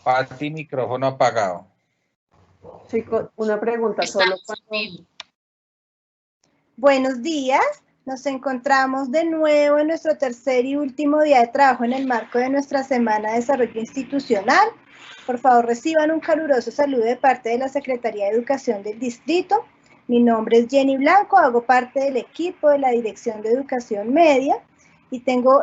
Pati, micrófono apagado. Chicos, una pregunta solo cuando... Buenos días, nos encontramos de nuevo en nuestro tercer y último día de trabajo en el marco de nuestra Semana de Desarrollo Institucional. Por favor, reciban un caluroso saludo de parte de la Secretaría de Educación del Distrito. Mi nombre es Jenny Blanco, hago parte del equipo de la Dirección de Educación Media y tengo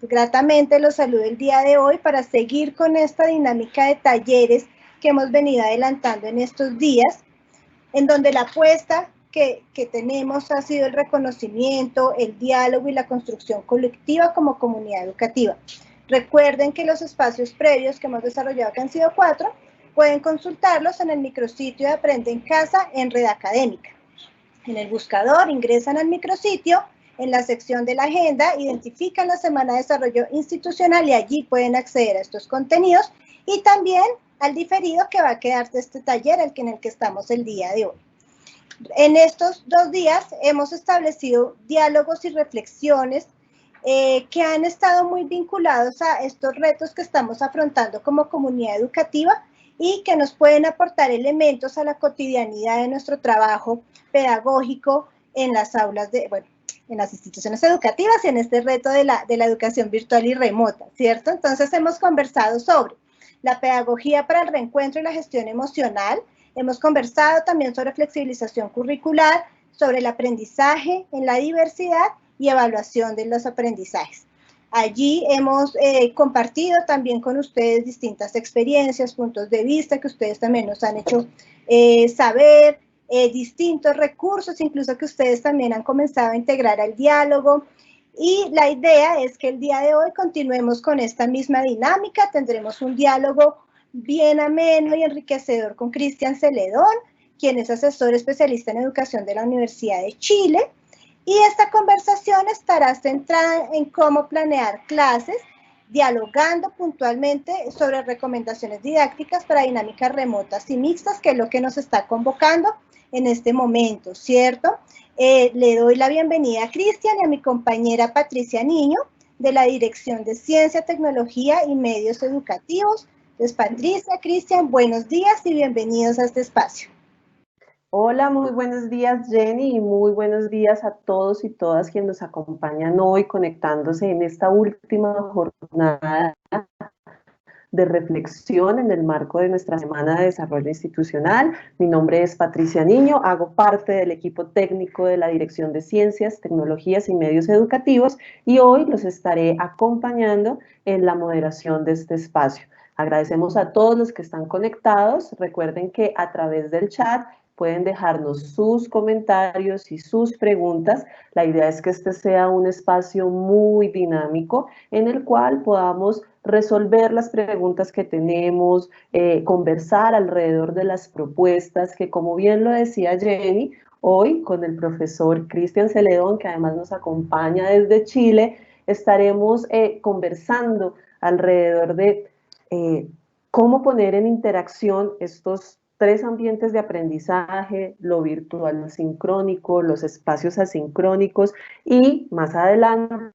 gratamente los saludo el día de hoy para seguir con esta dinámica de talleres que hemos venido adelantando en estos días, en donde la apuesta que tenemos ha sido el reconocimiento, el diálogo y la construcción colectiva como comunidad educativa. Recuerden que los espacios previos que hemos desarrollado, que han sido 4, pueden consultarlos en el micrositio de Aprende en Casa en Red Académica. En el buscador ingresan al micrositio, en la sección de la agenda, identifican la Semana de Desarrollo Institucional y allí pueden acceder a estos contenidos y también al diferido que va a quedar de este taller en el que estamos el día de hoy. En estos 2 días hemos establecido diálogos y reflexiones que han estado muy vinculados a estos retos que estamos afrontando como comunidad educativa y que nos pueden aportar elementos a la cotidianidad de nuestro trabajo pedagógico en las aulas en las instituciones educativas y en este reto de la educación virtual y remota, ¿cierto? Entonces hemos conversado sobre la pedagogía para el reencuentro y la gestión emocional. Hemos conversado también sobre flexibilización curricular, sobre el aprendizaje en la diversidad y evaluación de los aprendizajes. Allí hemos compartido también con ustedes distintas experiencias, puntos de vista que ustedes también nos han hecho saber, distintos recursos, incluso que ustedes también han comenzado a integrar al diálogo. Y la idea es que el día de hoy continuemos con esta misma dinámica. Tendremos un diálogo bien ameno y enriquecedor con Cristian Celedón, quien es asesor especialista en educación de la Universidad de Chile. Y esta conversación estará centrada en cómo planear clases, dialogando puntualmente sobre recomendaciones didácticas para dinámicas remotas y mixtas, que es lo que nos está convocando en este momento, ¿cierto? Le doy la bienvenida a Cristian y a mi compañera Patricia Niño, de la Dirección de Ciencia, Tecnología y Medios Educativos. Entonces, Patricia, Cristian, buenos días y bienvenidos a este espacio. Hola, muy buenos días, Jenny, y muy buenos días a todos y todas quienes nos acompañan hoy conectándose en esta última jornada de reflexión en el marco de nuestra Semana de Desarrollo Institucional. Mi nombre es Patricia Niño, hago parte del equipo técnico de la Dirección de Ciencias, Tecnologías y Medios Educativos y hoy los estaré acompañando en la moderación de este espacio. Agradecemos a todos los que están conectados. Recuerden que a través del chat pueden dejarnos sus comentarios y sus preguntas. La idea es que este sea un espacio muy dinámico en el cual podamos resolver las preguntas que tenemos, conversar alrededor de las propuestas que, como bien lo decía Jenny, hoy con el profesor Cristian Celedón, que además nos acompaña desde Chile, estaremos conversando alrededor de cómo poner en interacción estos 3 ambientes de aprendizaje, lo virtual sincrónico, los espacios asincrónicos y más adelante,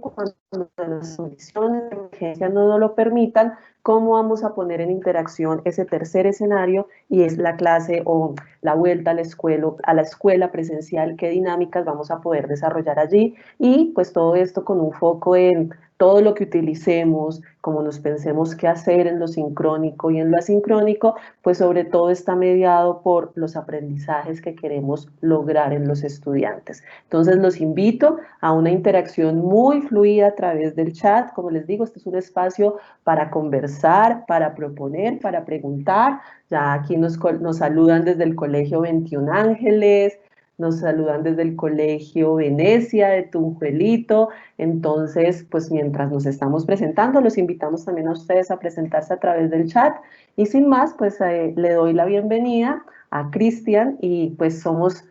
cuando las condiciones de emergencia no nos lo permitan, cómo vamos a poner en interacción ese tercer escenario y es la clase o la vuelta a la escuela presencial, qué dinámicas vamos a poder desarrollar allí y pues todo esto con un foco en todo lo que utilicemos, como nos pensemos qué hacer en lo sincrónico y en lo asincrónico, pues sobre todo está mediado por los aprendizajes que queremos lograr en los estudiantes. Entonces los invito a una interacción muy fluida a través del chat. Como les digo, este es un espacio para conversar, para proponer, para preguntar. Ya aquí nos saludan desde el Colegio 21 Ángeles, nos saludan desde el Colegio Venecia de Tunjuelito. Entonces, pues mientras nos estamos presentando, los invitamos también a ustedes a presentarse a través del chat. Y sin más, pues le doy la bienvenida a Cristian y pues somos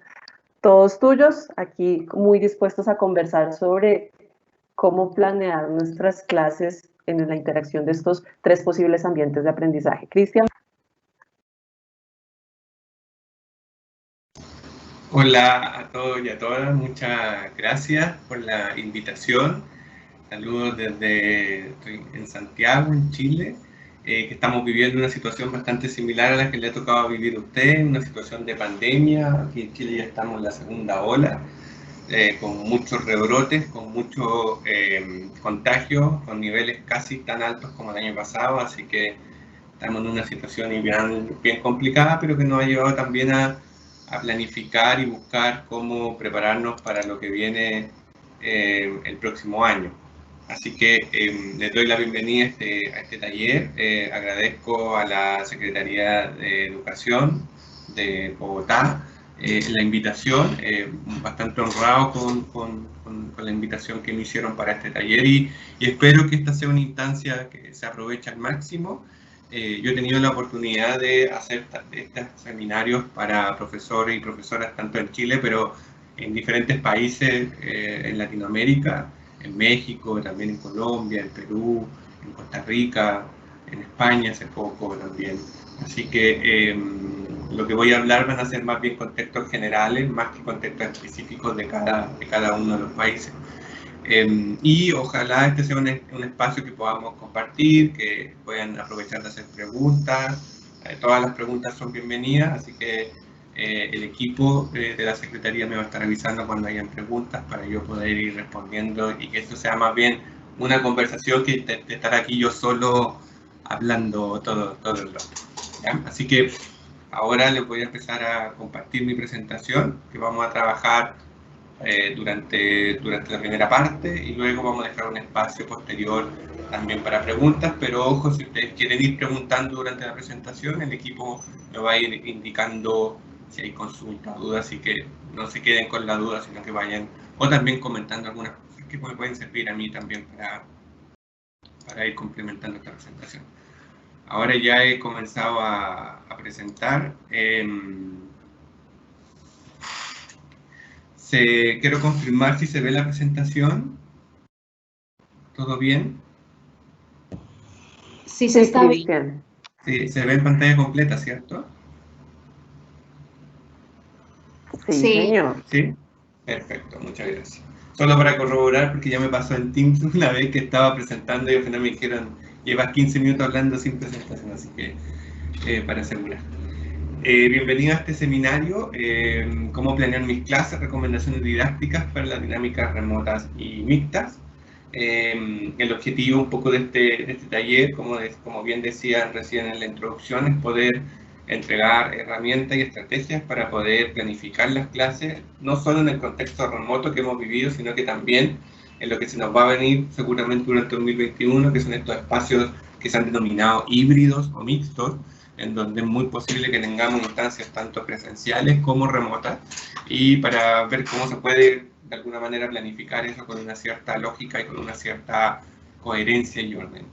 todos tuyos, aquí muy dispuestos a conversar sobre cómo planear nuestras clases en la interacción de estos 3 posibles ambientes de aprendizaje. Cristian. Hola a todos y a todas, muchas gracias por la invitación. Saludos estoy en Santiago, en Chile, que estamos viviendo una situación bastante similar a la que le ha tocado vivir a usted, una situación de pandemia. Aquí en Chile ya estamos en la segunda ola, con muchos rebrotes, con muchos contagios, con niveles casi tan altos como el año pasado, así que estamos en una situación bien complicada, pero que nos ha llevado también a planificar y buscar cómo prepararnos para lo que viene el próximo año. Así que les doy la bienvenida a este taller. Agradezco a la Secretaría de Educación de Bogotá la invitación, bastante honrado con la invitación que me hicieron para este taller y espero que esta sea una instancia que se aproveche al máximo. Yo he tenido la oportunidad de hacer estos seminarios para profesores y profesoras tanto en Chile, pero en diferentes países en Latinoamérica, en México, también en Colombia, en Perú, en Costa Rica, en España hace poco también. Así que lo que voy a hablar van a ser más bien contextos generales, más que contextos específicos de cada uno de los países. Y ojalá este sea un espacio que podamos compartir, que puedan aprovechar de hacer preguntas. Todas las preguntas son bienvenidas, así que el equipo de la Secretaría me va a estar avisando cuando hayan preguntas para yo poder ir respondiendo y que esto sea más bien una conversación que de estar aquí yo solo hablando todo el rato. ¿Ya? Así que ahora les voy a empezar a compartir mi presentación, que vamos a trabajar durante la primera parte y luego vamos a dejar un espacio posterior también para preguntas, pero ojo, si ustedes quieren ir preguntando durante la presentación, el equipo me va a ir indicando si hay consultas, dudas, así que no se queden con la duda, sino que vayan, o también comentando algunas cosas que me pueden servir a mí también para ir complementando esta presentación. Ahora ya he comenzado a presentar. Quiero confirmar si se ve la presentación. ¿Todo bien? Sí, se está bien. Sí, se ve en pantalla completa, ¿cierto? Sí, señor. ¿Sí? Perfecto, muchas gracias. Solo para corroborar, porque ya me pasó en Teams una vez que estaba presentando y al final me dijeron, llevas 15 minutos hablando sin presentación, así que para asegurar. Bienvenido a este seminario, cómo planear mis clases, recomendaciones didácticas para las dinámicas remotas y mixtas. El objetivo un poco de este taller, como bien decían recién en la introducción, es poder entregar herramientas y estrategias para poder planificar las clases, no solo en el contexto remoto que hemos vivido, sino que también en lo que se nos va a venir seguramente durante 2021, que son estos espacios que se han denominado híbridos o mixtos, en donde es muy posible que tengamos instancias tanto presenciales como remotas, y para ver cómo se puede de alguna manera planificar eso con una cierta lógica y con una cierta coherencia y orden.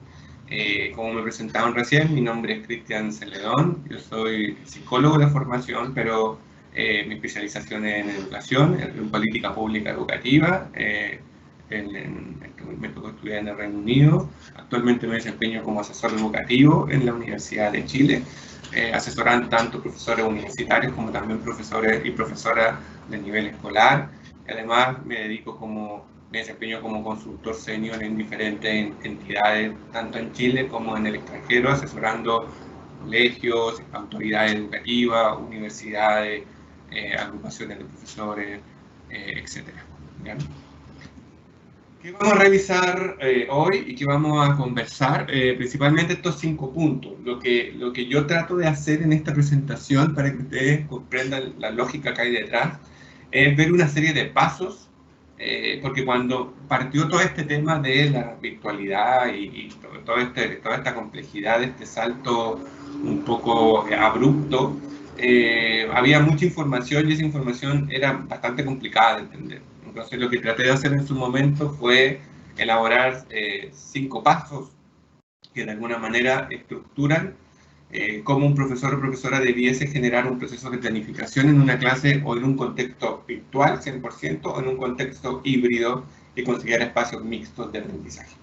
Como me presentaron recién, mi nombre es Cristian Celedón, yo soy psicólogo de formación, pero mi especialización es en educación, en política pública educativa. Me tocó estudiar en el Reino Unido. Actualmente me desempeño como asesor educativo en la Universidad de Chile, asesorando tanto profesores universitarios como también profesores y profesoras de nivel escolar. Además me desempeño como consultor senior en diferentes entidades, tanto en Chile como en el extranjero, asesorando colegios, autoridades educativas, universidades, agrupaciones de profesores, etc. ¿Ya? ¿Qué vamos a revisar hoy y qué vamos a conversar? Principalmente estos 5 puntos. Lo que yo trato de hacer en esta presentación, para que ustedes comprendan la lógica que hay detrás, es ver una serie de pasos, porque cuando partió todo este tema de la virtualidad y toda esta complejidad, este salto un poco abrupto, había mucha información y esa información era bastante complicada de entender. Entonces lo que traté de hacer en su momento fue elaborar 5 pasos que de alguna manera estructuran cómo un profesor o profesora debiese generar un proceso de planificación en una clase o en un contexto virtual 100% o en un contexto híbrido que considera espacios mixtos de aprendizaje.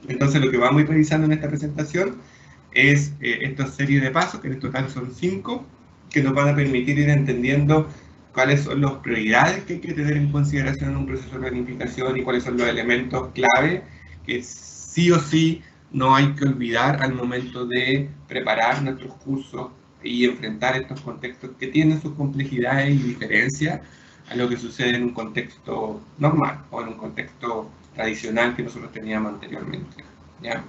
Entonces lo que vamos a ir revisando en esta presentación es esta serie de pasos, que en total son 5, que nos van a permitir ir entendiendo cuáles son las prioridades que hay que tener en consideración en un proceso de planificación y cuáles son los elementos clave que sí o sí no hay que olvidar al momento de preparar nuestros cursos y enfrentar estos contextos que tienen sus complejidades y diferencias a lo que sucede en un contexto normal o en un contexto tradicional que nosotros teníamos anteriormente, ¿ya?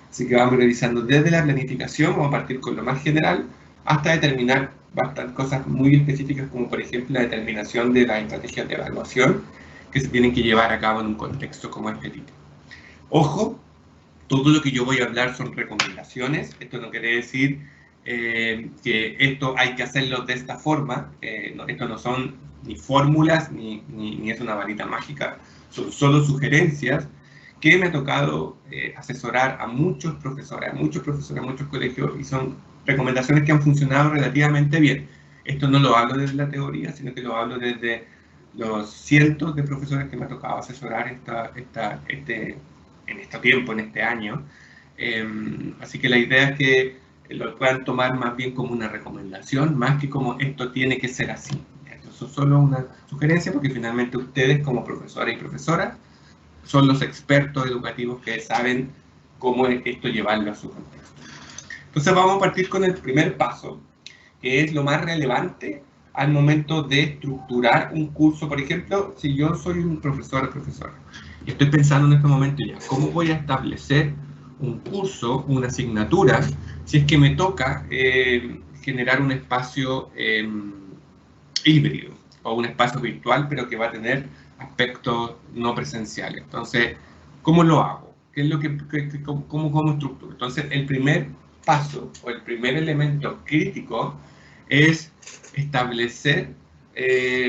Así que vamos revisando desde la planificación, vamos a partir con lo más general, hasta determinar bastantes cosas muy específicas, como por ejemplo la determinación de las estrategias de evaluación que se tienen que llevar a cabo en un contexto como este tipo. Ojo, todo lo que yo voy a hablar son recomendaciones. Esto no quiere decir que esto hay que hacerlo de esta forma. Esto no son ni fórmulas ni es una varita mágica. Son solo sugerencias que me ha tocado asesorar a muchos profesores, a muchos colegios, y son recomendaciones que han funcionado relativamente bien. Esto no lo hablo desde la teoría, sino que lo hablo desde los cientos de profesores que me ha tocado asesorar en este tiempo, en este año. Así que la idea es que lo puedan tomar más bien como una recomendación, más que como esto tiene que ser así. Esto es solo una sugerencia, porque finalmente ustedes como profesores y profesoras son los expertos educativos que saben cómo es esto llevarlo a su contexto. Entonces vamos a partir con el primer paso, que es lo más relevante al momento de estructurar un curso. Por ejemplo, si yo soy un profesor o profesora, y estoy pensando en este momento ya, ¿cómo voy a establecer un curso, una asignatura, si es que me toca generar un espacio híbrido, o un espacio virtual, pero que va a tener aspectos no presenciales? Entonces, ¿cómo lo hago? ¿Qué es lo cómo estructuro? Entonces, el primer paso, o el primer elemento crítico, es establecer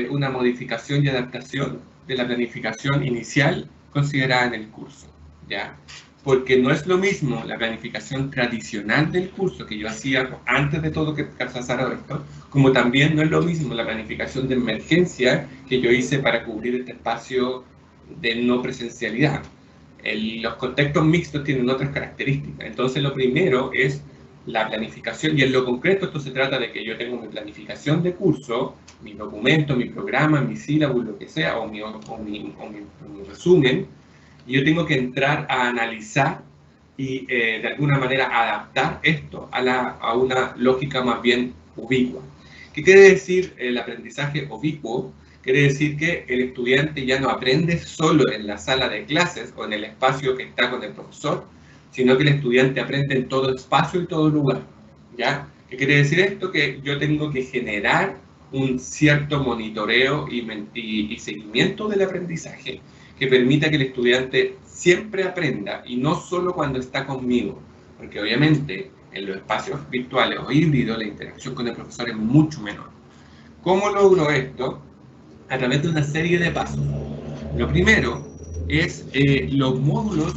una modificación y adaptación de la planificación inicial considerada en el curso, ¿ya? Porque no es lo mismo la planificación tradicional del curso que yo hacía antes de todo que pasara esto, como también no es lo mismo la planificación de emergencia que yo hice para cubrir este espacio de no presencialidad. Los contextos mixtos tienen otras características. Entonces, lo primero es la planificación, y en lo concreto esto se trata de que yo tengo mi planificación de curso, mi documento, mi programa, mi sílabo, lo que sea, o mi resumen, y yo tengo que entrar a analizar y de alguna manera adaptar esto a una lógica más bien ubicua. ¿Qué quiere decir el aprendizaje ubicuo? Quiere decir que el estudiante ya no aprende solo en la sala de clases o en el espacio que está con el profesor, sino que el estudiante aprende en todo espacio y todo lugar, ¿ya? ¿Qué quiere decir esto? Que yo tengo que generar un cierto monitoreo y seguimiento del aprendizaje que permita que el estudiante siempre aprenda, y no solo cuando está conmigo, porque obviamente en los espacios virtuales o híbridos la interacción con el profesor es mucho menor. ¿Cómo logro esto? A través de una serie de pasos. Lo primero es los módulos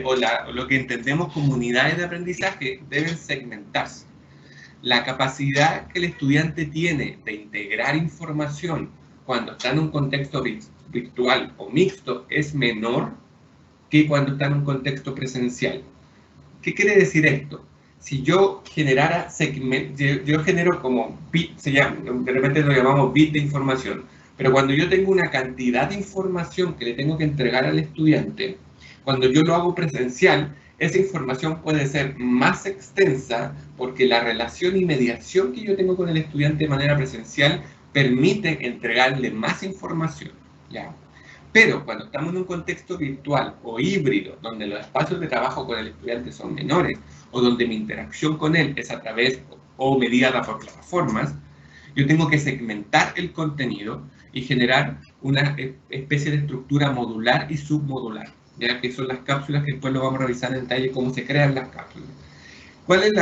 o lo que entendemos como unidades de aprendizaje deben segmentarse. La capacidad que el estudiante tiene de integrar información cuando está en un contexto virtual o mixto es menor que cuando está en un contexto presencial. ¿Qué quiere decir esto? Si yo generara segmentos, yo genero como bit, de repente lo llamamos bit de información, pero cuando yo tengo una cantidad de información que le tengo que entregar al estudiante, cuando yo lo hago presencial, esa información puede ser más extensa porque la relación y mediación que yo tengo con el estudiante de manera presencial permite entregarle más información, ¿ya? Pero cuando estamos en un contexto virtual o híbrido, donde los espacios de trabajo con el estudiante son menores, o donde mi interacción con él es a través o mediada por plataformas, yo tengo que segmentar el contenido y generar una especie de estructura modular y submodular, ya que son las cápsulas que después lo vamos a revisar en detalle cómo se crean las cápsulas. ¿Cuál es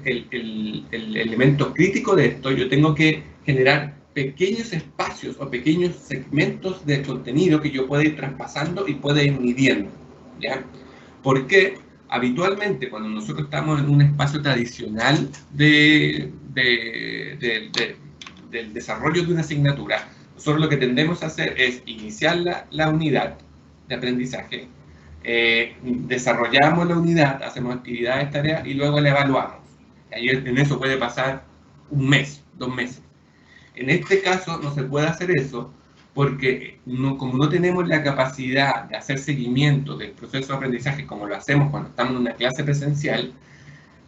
el elemento crítico de esto? Yo tengo que generar pequeños espacios o pequeños segmentos de contenido que yo pueda ir traspasando y pueda ir midiendo, ¿ya? Porque habitualmente cuando nosotros estamos en un espacio tradicional del desarrollo de una asignatura, nosotros lo que tendemos a hacer es iniciar la unidad de aprendizaje, desarrollamos la unidad, hacemos actividades, tareas y luego la evaluamos. Y en eso puede pasar un mes, 2 meses. En este caso no se puede hacer eso porque como no tenemos la capacidad de hacer seguimiento del proceso de aprendizaje como lo hacemos cuando estamos en una clase presencial,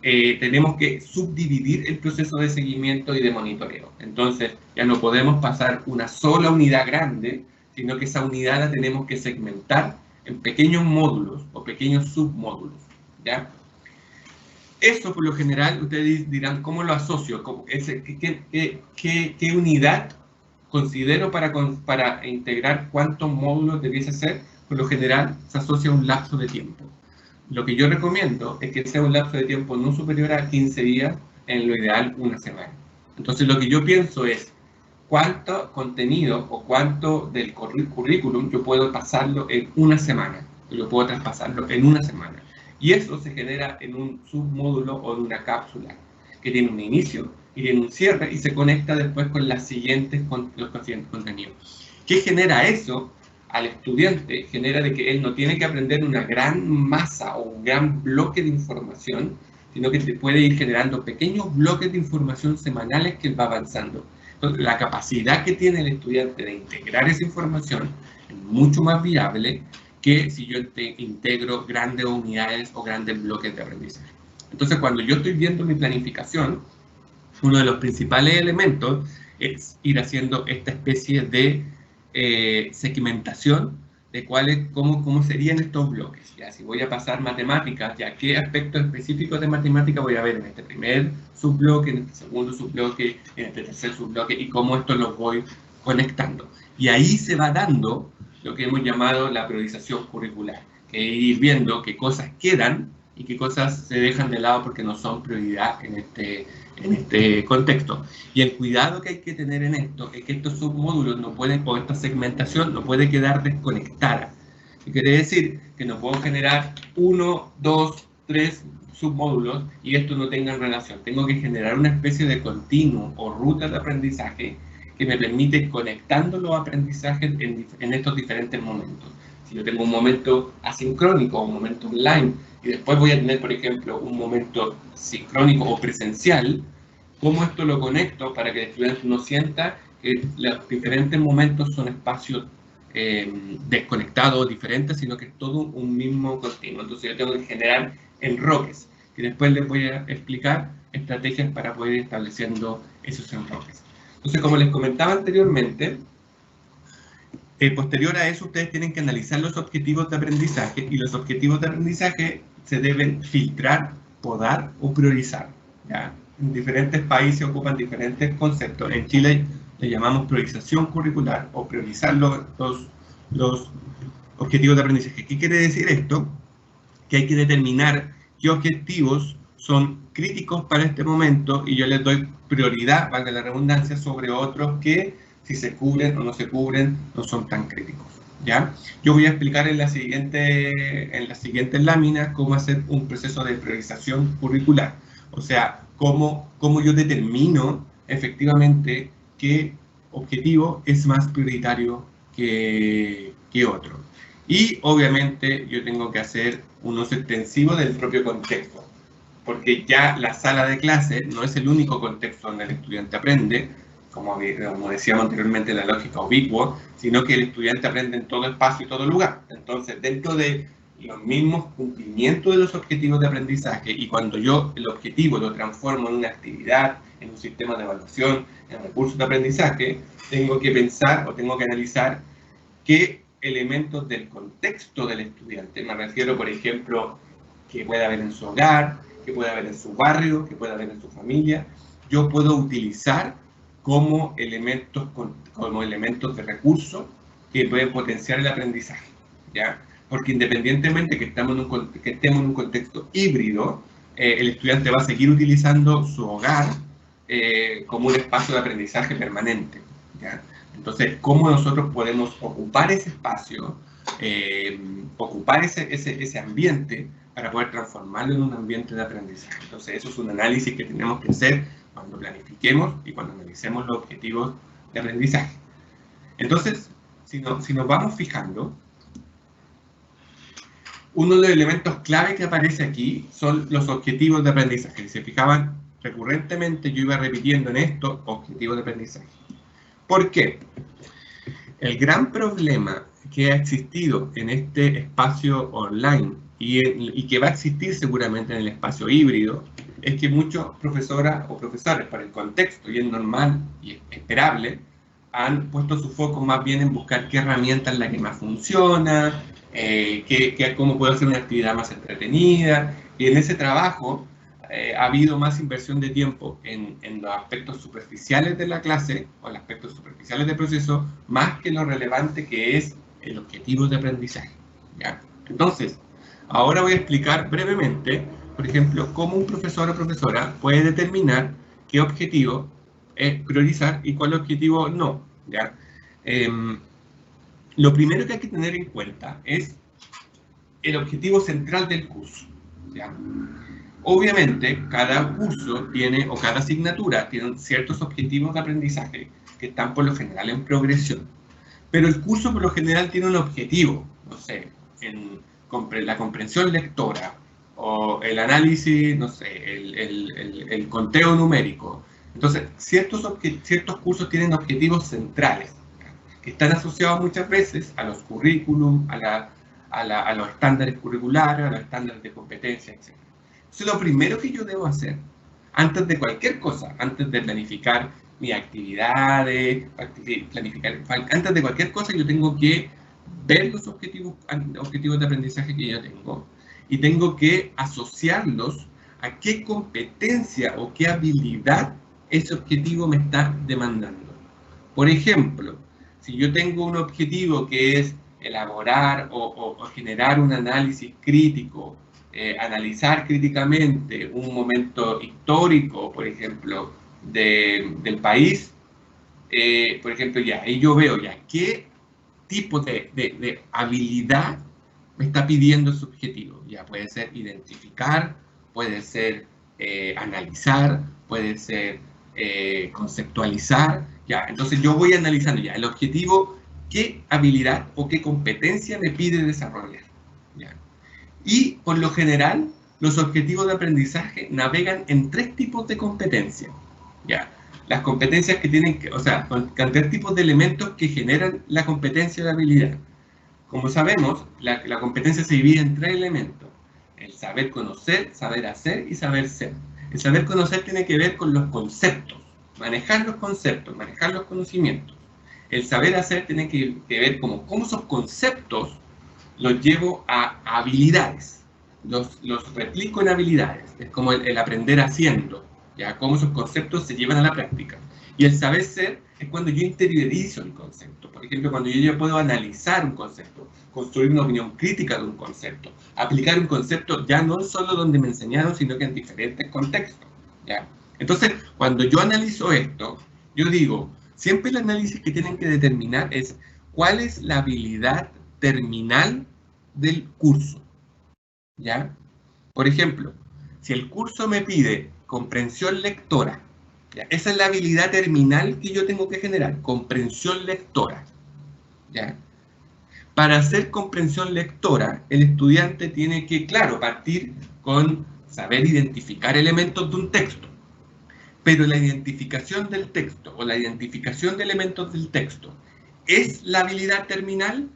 tenemos que subdividir el proceso de seguimiento y de monitoreo. Entonces, ya no podemos pasar una sola unidad grande, sino que esa unidad la tenemos que segmentar en pequeños módulos o pequeños submódulos, ¿ya? Eso, por lo general, ustedes dirán, ¿cómo lo asocio? ¿Qué unidad considero para integrar cuántos módulos debiese ser? Por lo general, se asocia a un lapso de tiempo. Lo que yo recomiendo es que sea un lapso de tiempo no superior a 15 días, en lo ideal una semana. Entonces, lo que yo pienso es cuánto contenido o cuánto del currículum yo puedo pasarlo en una semana. Yo puedo traspasarlo en una semana. Y eso se genera en un submódulo o en una cápsula que tiene un inicio y tiene un cierre y se conecta después con los siguientes contenidos. ¿Qué genera eso? Al estudiante genera de que él no tiene que aprender una gran masa o un gran bloque de información, sino que se puede ir generando pequeños bloques de información semanales que él va avanzando. Entonces, la capacidad que tiene el estudiante de integrar esa información es mucho más viable que si yo integro grandes unidades o grandes bloques de aprendizaje. Entonces, cuando yo estoy viendo mi planificación, uno de los principales elementos es ir haciendo esta especie de segmentación de cómo serían estos bloques. Ya, si voy a pasar matemáticas, ya qué aspectos específicos de matemática voy a ver en este primer subbloque, en este segundo subbloque, en este tercer subbloque, y cómo esto los voy conectando. Y ahí se va dando lo que hemos llamado la priorización curricular, que es ir viendo qué cosas quedan y qué cosas se dejan de lado porque no son prioridad en este contexto. Y el cuidado que hay que tener en esto es que estos submódulos no pueden, o esta segmentación no puede quedar desconectada. ¿Qué quiere decir? Que no puedo generar 1, 2, 3 submódulos y estos no tengan relación. Tengo que generar una especie de continuo o ruta de aprendizaje que me permite conectando los aprendizajes en estos diferentes momentos. Si yo tengo un momento asincrónico o un momento online, y después voy a tener, por ejemplo, un momento sincrónico o presencial, ¿cómo esto lo conecto para que el estudiante no sienta que los diferentes momentos son espacios desconectados, diferentes, sino que es todo un mismo continuo? Entonces yo tengo que generar enroques, que después les voy a explicar estrategias para poder ir estableciendo esos enroques. Entonces, como les comentaba anteriormente, posterior a eso ustedes tienen que analizar los objetivos de aprendizaje, y los objetivos de aprendizaje se deben filtrar, podar o priorizar, ¿ya? En diferentes países ocupan diferentes conceptos. En Chile le llamamos priorización curricular o priorizar los objetivos de aprendizaje. ¿Qué quiere decir esto? Que hay que determinar qué objetivos son críticos para este momento y yo les doy prioridad, valga la redundancia, sobre otros que si se cubren o no se cubren no son tan críticos, ¿ya? Yo voy a explicar en las siguientes láminas cómo hacer un proceso de priorización curricular, o sea, cómo yo determino efectivamente qué objetivo es más prioritario que otro. Y obviamente yo tengo que hacer un uso extensivo del propio contexto, porque ya la sala de clase no es el único contexto donde el estudiante aprende, como decíamos anteriormente, la lógica ubicua, sino que el estudiante aprende en todo espacio y todo lugar. Entonces, dentro de los mismos cumplimientos de los objetivos de aprendizaje, y cuando yo el objetivo lo transformo en una actividad, en un sistema de evaluación, en recursos de aprendizaje, tengo que pensar o tengo que analizar qué elementos del contexto del estudiante, me refiero, por ejemplo, que pueda haber en su hogar, que pueda haber en su barrio, que pueda haber en su familia, yo puedo utilizar como elementos de recursos que pueden potenciar el aprendizaje, ¿ya? Porque independientemente que estemos en un contexto híbrido, el estudiante va a seguir utilizando su hogar como un espacio de aprendizaje permanente, ¿ya? Entonces, ¿cómo nosotros podemos ocupar ese espacio, ocupar ese ambiente para poder transformarlo en un ambiente de aprendizaje? Entonces, eso es un análisis que tenemos que hacer cuando planifiquemos y cuando analicemos los objetivos de aprendizaje. Entonces, si nos vamos fijando, uno de los elementos clave que aparece aquí son los objetivos de aprendizaje. Si se fijaban, recurrentemente yo iba repitiendo en esto objetivos de aprendizaje. ¿Por qué? el gran problema que ha existido en este espacio online y que va a existir seguramente en el espacio híbrido, es que muchos profesoras o profesores, para el contexto, y es normal y esperable, han puesto su foco más bien en buscar qué herramienta es la que más funciona, cómo puedo hacer una actividad más entretenida, y en ese trabajo ha habido más inversión de tiempo en los aspectos superficiales de la clase, o los aspectos superficiales del proceso, más que lo relevante que es el objetivo de aprendizaje, ¿ya? Entonces, ahora voy a explicar brevemente, por ejemplo, cómo un profesor o profesora puede determinar qué objetivo priorizar y cuál objetivo no, ¿ya? Lo primero que hay que tener en cuenta es el objetivo central del curso, ¿ya? Obviamente, cada curso tiene, o cada asignatura tiene ciertos objetivos de aprendizaje que están por lo general en progresión. Pero el curso por lo general tiene un objetivo, no sé, en la comprensión lectora, o el análisis, no sé, el conteo numérico. Entonces, ciertos cursos tienen objetivos centrales, que están asociados muchas veces a los currículum, a los estándares curriculares, a los estándares de competencia, etc. Entonces, lo primero que yo debo hacer, antes de cualquier cosa, antes de planificar mis actividades, antes de cualquier cosa, yo tengo que ver los objetivos de aprendizaje que yo tengo y tengo que asociarlos a qué competencia o qué habilidad ese objetivo me está demandando. Por ejemplo, si yo tengo un objetivo que es elaborar o generar un análisis crítico, analizar críticamente un momento histórico, por ejemplo, del país, por ejemplo, ya ahí yo veo ya qué tipo de habilidad me está pidiendo ese objetivo. Ya puede ser identificar, puede ser analizar, puede ser conceptualizar. Ya, entonces yo voy analizando ya el objetivo, qué habilidad o qué competencia me pide desarrollar. Ya. Y por lo general, los objetivos de aprendizaje navegan en 3 tipos de competencias. ¿Ya? Las competencias que tienen que, o sea, con 3 tipos de elementos que generan la competencia de habilidad. Como sabemos, la competencia se divide en 3 elementos. El saber conocer, saber hacer y saber ser. El saber conocer tiene que ver con los conceptos, manejar los conceptos, manejar los conocimientos. El saber hacer tiene que ver como cómo esos conceptos los llevo a habilidades, los replico en habilidades, es como el aprender haciendo, ya cómo esos conceptos se llevan a la práctica. Y el saber ser es cuando yo interiorizo el concepto, por ejemplo, cuando yo ya puedo analizar un concepto, construir una opinión crítica de un concepto, aplicar un concepto ya no solo donde me enseñaron, sino que en diferentes contextos, ¿ya? Entonces, cuando yo analizo esto, yo digo, siempre el análisis que tienen que determinar es cuál es la habilidad terminal del curso, ¿ya? Por ejemplo, si el curso me pide comprensión lectora, ¿ya? Esa es la habilidad terminal que yo tengo que generar, comprensión lectora, ¿ya? Para hacer comprensión lectora, el estudiante tiene que, claro, partir con saber identificar elementos de un texto, pero la identificación del texto o la identificación de elementos del texto, ¿es la habilidad terminal?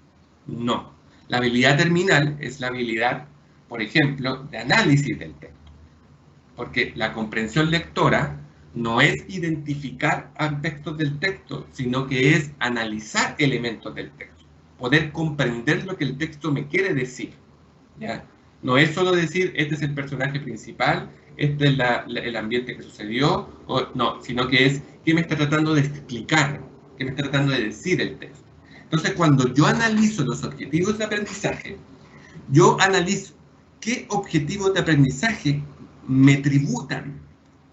No. La habilidad terminal es la habilidad, por ejemplo, de análisis del texto. Porque la comprensión lectora no es identificar aspectos del texto, sino que es analizar elementos del texto. Poder comprender lo que el texto me quiere decir, ¿ya? No es solo decir, este es el personaje principal, este es el ambiente que sucedió, no, sino que es, ¿qué me está tratando de explicar? ¿Qué me está tratando de decir el texto? Entonces, cuando yo analizo los objetivos de aprendizaje, yo analizo qué objetivos de aprendizaje me tributan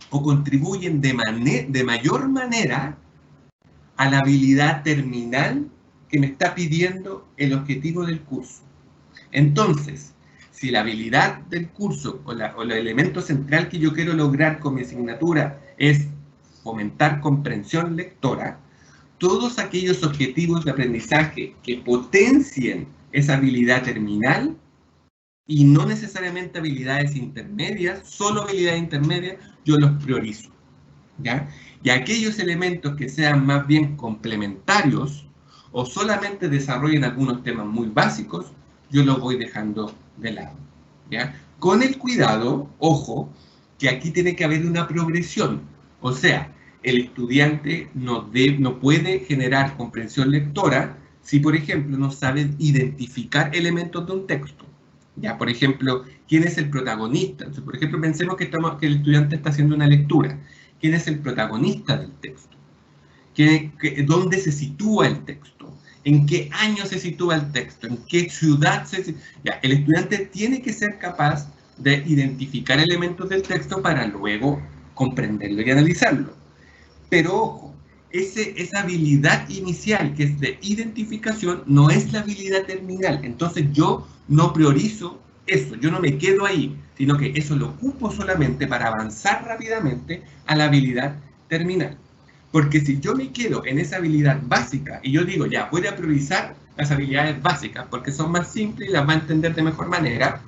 o contribuyen de mayor manera a la habilidad terminal que me está pidiendo el objetivo del curso. Entonces, si la habilidad del curso o el elemento central que yo quiero lograr con mi asignatura es fomentar comprensión lectora, todos aquellos objetivos de aprendizaje que potencien esa habilidad terminal y no necesariamente habilidades intermedias, solo habilidades intermedias, yo los priorizo, ¿ya? Y aquellos elementos que sean más bien complementarios o solamente desarrollan algunos temas muy básicos, yo los voy dejando de lado, ¿ya? Con el cuidado, ojo, que aquí tiene que haber una progresión. O sea, el estudiante no puede generar comprensión lectora si, por ejemplo, no sabe identificar elementos de un texto. Ya, por ejemplo, ¿quién es el protagonista? Entonces, por ejemplo, pensemos que el estudiante está haciendo una lectura. ¿Quién es el protagonista del texto? ¿Dónde se sitúa el texto? ¿En qué año se sitúa el texto? ¿En qué ciudad se sitúa? Ya, el estudiante tiene que ser capaz de identificar elementos del texto para luego comprenderlo y analizarlo. Pero ojo, esa habilidad inicial que es de identificación no es la habilidad terminal. Entonces yo no priorizo eso, yo no me quedo ahí, sino que eso lo ocupo solamente para avanzar rápidamente a la habilidad terminal. Porque si yo me quedo en esa habilidad básica y yo digo, ya, voy a priorizar las habilidades básicas porque son más simples y las va a entender de mejor manera,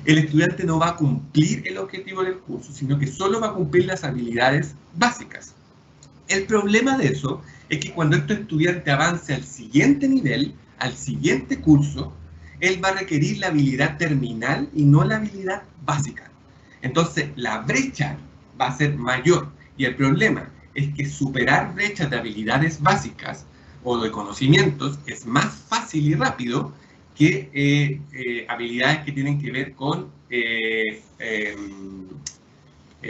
el estudiante no va a cumplir el objetivo del curso, sino que solo va a cumplir las habilidades básicas. El problema de eso es que cuando este estudiante avance al siguiente nivel, al siguiente curso, él va a requerir la habilidad terminal y no la habilidad básica. Entonces, la brecha va a ser mayor. Y el problema es que superar brechas de habilidades básicas o de conocimientos es más fácil y rápido que habilidades que tienen que ver con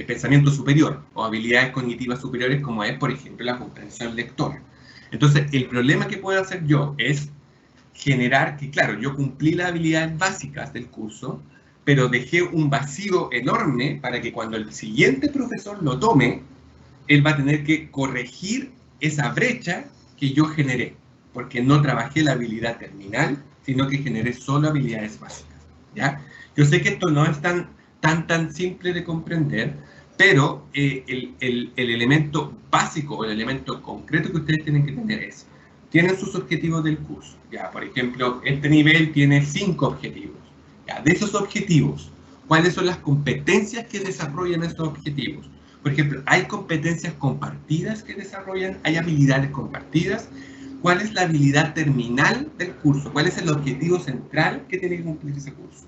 pensamiento superior o habilidades cognitivas superiores como es, por ejemplo, la comprensión lectora. Entonces, el problema que puedo hacer yo es generar que, claro, yo cumplí las habilidades básicas del curso, pero dejé un vacío enorme para que cuando el siguiente profesor lo tome, él va a tener que corregir esa brecha que yo generé, porque no trabajé la habilidad terminal, sino que generé solo habilidades básicas, ¿ya? Yo sé que esto no es tan simple de comprender, pero el elemento básico o el elemento concreto que ustedes tienen que tener es, tienen sus objetivos del curso, ya, por ejemplo, este nivel tiene 5 objetivos, ya, de esos objetivos, ¿cuáles son las competencias que desarrollan estos objetivos? Por ejemplo, ¿hay competencias compartidas que desarrollan? ¿Hay habilidades compartidas? ¿Cuál es la habilidad terminal del curso? ¿Cuál es el objetivo central que tiene que cumplir ese curso?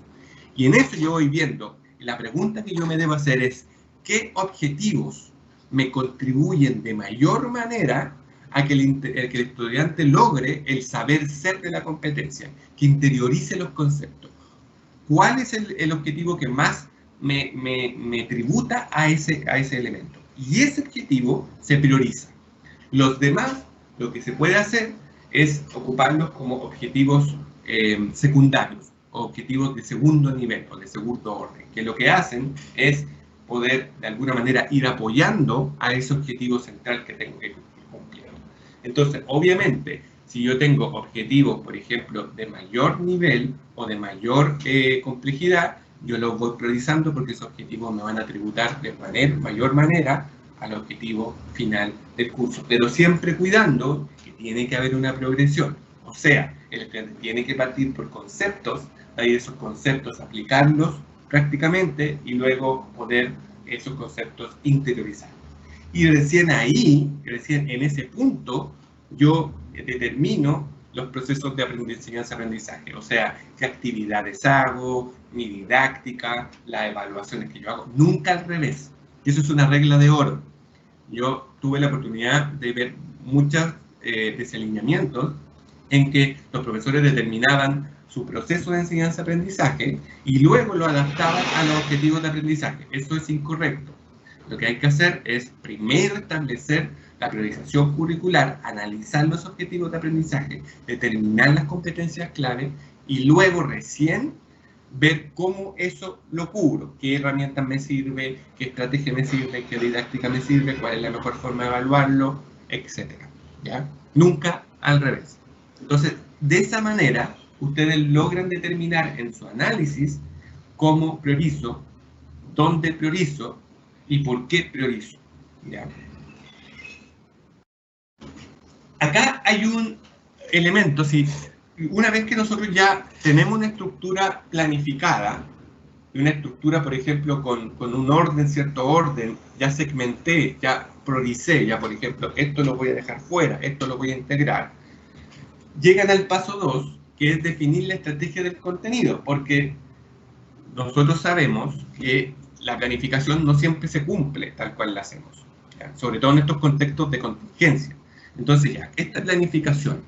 Y en eso yo voy viendo, la pregunta que yo me debo hacer es, ¿qué objetivos me contribuyen de mayor manera a que el estudiante logre el saber ser de la competencia, que interiorice los conceptos? ¿Cuál es el objetivo que más me tributa a ese elemento? Y ese objetivo se prioriza. Los demás, lo que se puede hacer es ocuparlos como objetivos secundarios, o objetivos de segundo nivel o de segundo orden, que lo que hacen es poder de alguna manera ir apoyando a ese objetivo central que tengo que cumplir. Entonces, obviamente, si yo tengo objetivos, por ejemplo, de mayor nivel o de mayor complejidad, yo los voy priorizando porque esos objetivos me van a tributar de mayor manera al objetivo final del curso, pero siempre cuidando que tiene que haber una progresión. O sea, el estudiante tiene que partir por conceptos, ahí esos conceptos aplicarlos prácticamente y luego poder esos conceptos interiorizar. Y recién ahí, recién en ese punto, yo determino los procesos de enseñanza-aprendizaje, o sea, qué actividades hago, mi didáctica, las evaluaciones que yo hago, nunca al revés. Y eso es una regla de oro. Yo tuve la oportunidad de ver muchos desalineamientos en que los profesores determinaban su proceso de enseñanza-aprendizaje y luego lo adaptaban a los objetivos de aprendizaje. Eso es incorrecto. Lo que hay que hacer es primero establecer la priorización curricular, analizar los objetivos de aprendizaje, determinar las competencias clave y luego recién ver cómo eso lo cubro, qué herramientas me sirve, qué estrategia me sirve, qué didáctica me sirve, cuál es la mejor forma de evaluarlo, etc. ¿Ya? Nunca al revés. Entonces, de esa manera, ustedes logran determinar en su análisis cómo priorizo, dónde priorizo y por qué priorizo. ¿Ya? Acá hay un elemento, si una vez que nosotros ya tenemos una estructura planificada, una estructura, por ejemplo, con un orden, cierto orden, ya segmenté, ya prioricé, ya por ejemplo, esto lo voy a dejar fuera, esto lo voy a integrar. llegan al paso 2, que es definir la estrategia del contenido, porque nosotros sabemos que la planificación no siempre se cumple tal cual la hacemos, ¿ya? Sobre todo en estos contextos de contingencia. Entonces ya, esta planificación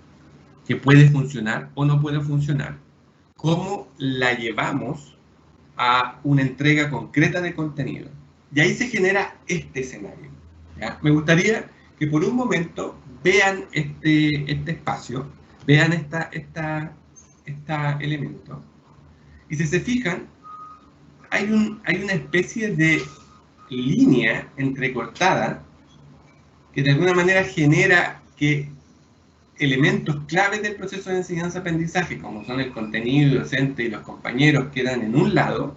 que puede funcionar o no puede funcionar, ¿cómo la llevamos a una entrega concreta de contenido? Y ahí se genera este escenario, ¿ya? Me gustaría que por un momento vean este espacio, vean este elemento, y si se fijan, hay una especie de línea entrecortada que de alguna manera genera que elementos claves del proceso de enseñanza-aprendizaje, como son el contenido docente y los compañeros, quedan en un lado,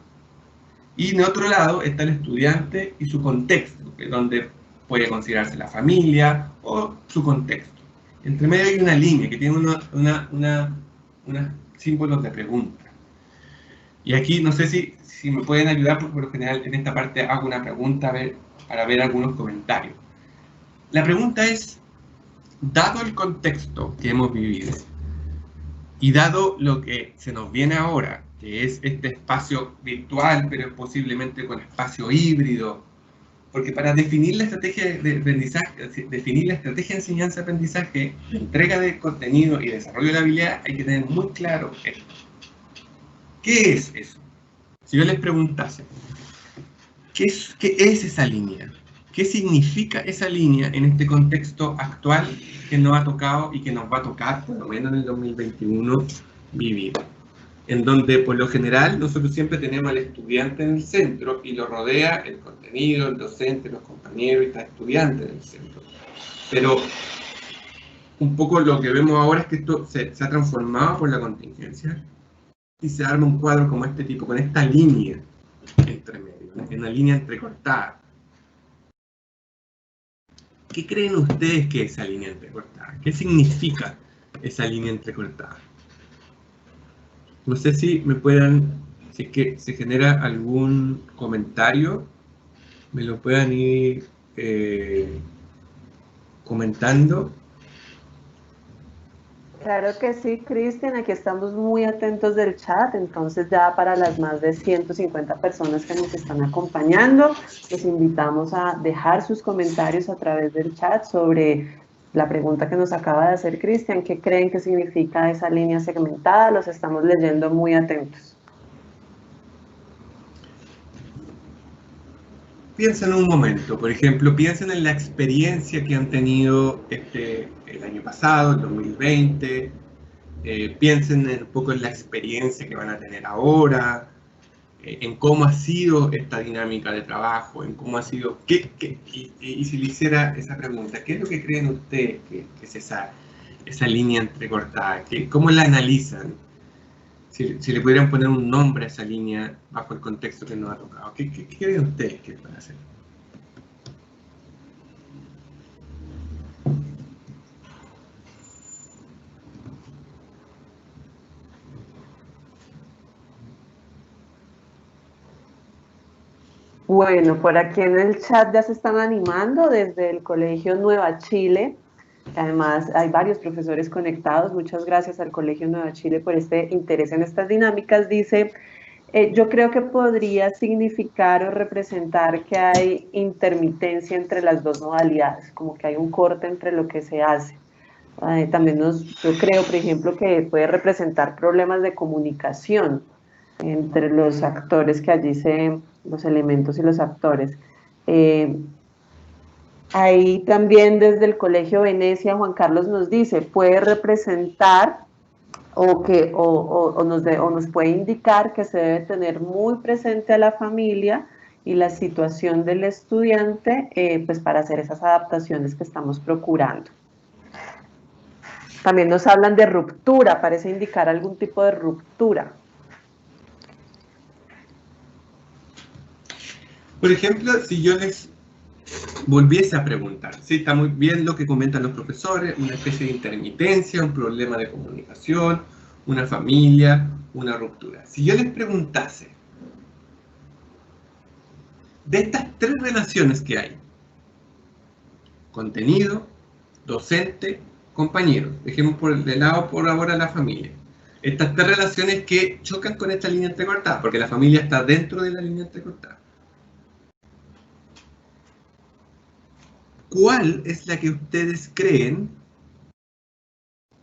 y en otro lado está el estudiante y su contexto, donde puede considerarse la familia o su contexto. Entre medio hay una línea que tiene unos símbolos de pregunta. Y aquí no sé si me pueden ayudar, porque por lo general en esta parte hago una pregunta para ver algunos comentarios. La pregunta es, dado el contexto que hemos vivido y dado lo que se nos viene ahora, que es este espacio virtual, pero posiblemente con espacio híbrido, porque para definir la estrategia de aprendizaje, definir la estrategia de enseñanza-aprendizaje, entrega de contenido y desarrollo de la habilidad, hay que tener muy claro esto. ¿Qué es eso? Si yo les preguntase, ¿qué es esa línea? ¿Qué significa esa línea en este contexto actual que nos ha tocado y que nos va a tocar, por lo menos en el 2021, vivir? En donde, por lo general, nosotros siempre tenemos al estudiante en el centro y lo rodea el contenido, el docente, los compañeros y está el estudiante en el centro. Pero un poco lo que vemos ahora es que esto se ha transformado por la contingencia y se arma un cuadro como este tipo, con esta línea entre medio, una línea entrecortada. ¿Qué creen ustedes que es esa línea entrecortada? ¿Qué significa esa línea entrecortada? No sé si me puedan, si es que se genera algún comentario, me lo puedan ir comentando. Claro que sí, Cristian, aquí estamos muy atentos del chat, entonces ya para las más de 150 personas que nos están acompañando, los invitamos a dejar sus comentarios a través del chat sobre la pregunta que nos acaba de hacer Cristian, ¿qué creen que significa esa línea segmentada? Los estamos leyendo muy atentos. Piensen un momento, por ejemplo, piensen en la experiencia que han tenido el año pasado, el 2020, piensen un poco en la experiencia que van a tener ahora, en cómo ha sido esta dinámica de trabajo, en cómo ha sido, y si le hiciera esa pregunta, ¿qué es lo que creen ustedes que es esa línea entrecortada? ¿Cómo la analizan? Si le pudieran poner un nombre a esa línea bajo el contexto que nos ha tocado, ¿qué creen ustedes que van a hacer? Bueno, por aquí en el chat ya se están animando desde el Colegio Nueva Chile. Además, hay varios profesores conectados. Muchas gracias al Colegio Nueva Chile por este interés en estas dinámicas. Dice, yo creo que podría significar o representar que hay intermitencia entre las dos modalidades, como que hay un corte entre lo que se hace. También yo creo, por ejemplo, que puede representar problemas de comunicación entre los actores que allí los elementos y los actores. Ahí también desde el Colegio Venecia, Juan Carlos nos dice, puede representar o nos puede indicar que se debe tener muy presente a la familia y la situación del estudiante pues para hacer esas adaptaciones que estamos procurando. También nos hablan de ruptura, parece indicar algún tipo de ruptura. Por ejemplo, si yo les volviese a preguntar, sí, está muy bien lo que comentan los profesores, una especie de intermitencia, un problema de comunicación, una familia, una ruptura. Si yo les preguntase, de estas tres relaciones que hay, contenido, docente, compañeros. Dejemos de lado por ahora la familia. Estas tres relaciones que chocan con esta línea entrecortada, porque la familia está dentro de la línea entrecortada. ¿Cuál es la que ustedes creen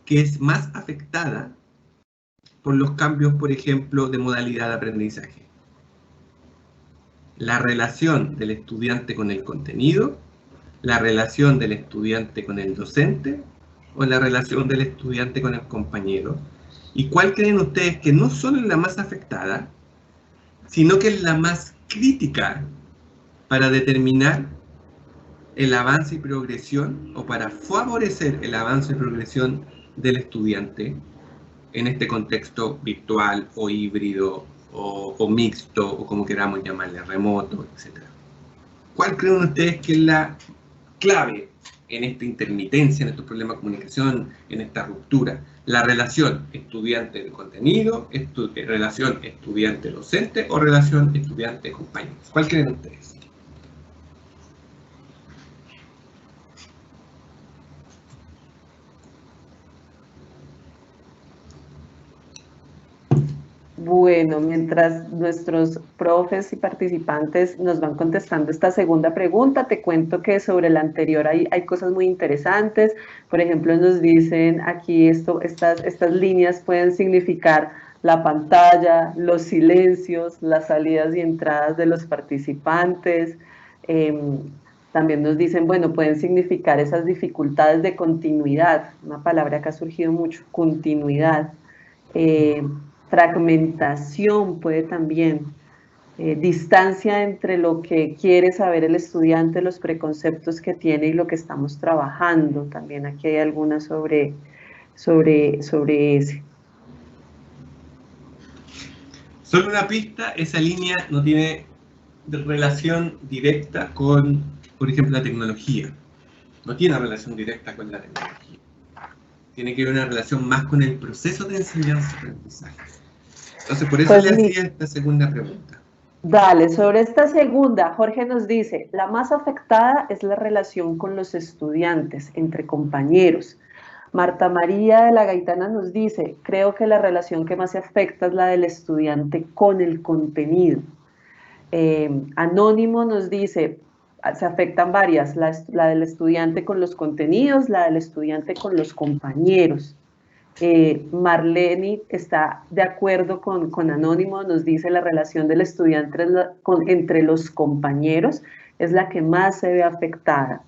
que es más afectada por los cambios, por ejemplo, de modalidad de aprendizaje? ¿La relación del estudiante con el contenido, la relación del estudiante con el docente o la relación del estudiante con el compañero? ¿Y cuál creen ustedes que no solo es la más afectada, sino que es la más crítica para determinar el avance y progresión, o para favorecer el avance y progresión del estudiante en este contexto virtual o híbrido o mixto, o como queramos llamarle, remoto, etc.? ¿Cuál creen ustedes que es la clave en esta intermitencia, en estos problemas de comunicación, en esta ruptura? ¿La relación estudiante-contenido, relación estudiante-docente o relación estudiante-compañero? ¿Cuál creen ustedes? Bueno, mientras nuestros profes y participantes nos van contestando esta segunda pregunta, te cuento que sobre la anterior hay cosas muy interesantes. Por ejemplo, nos dicen aquí estas líneas pueden significar la pantalla, los silencios, las salidas y entradas de los participantes. También nos dicen, bueno, pueden significar esas dificultades de continuidad, una palabra que ha surgido mucho, continuidad. Fragmentación puede también, distancia entre lo que quiere saber el estudiante, los preconceptos que tiene y lo que estamos trabajando. También aquí hay algunas sobre ese. Solo una pista: esa línea no tiene relación directa con, por ejemplo, la tecnología. No tiene relación directa con la tecnología. Tiene que ver una relación más con el proceso de enseñanza-aprendizaje. Entonces, por eso Pues le hacía esta segunda pregunta. Dale, sobre esta segunda, Jorge nos dice, la más afectada es la relación con los estudiantes, entre compañeros. Marta María de la Gaitana nos dice, creo que la relación que más se afecta es la del estudiante con el contenido. Anónimo nos dice, se afectan varias, la del estudiante con los contenidos, la del estudiante con los compañeros. Marlene está de acuerdo con Anónimo, nos dice la relación del estudiante entre los compañeros es la que más se ve afectada.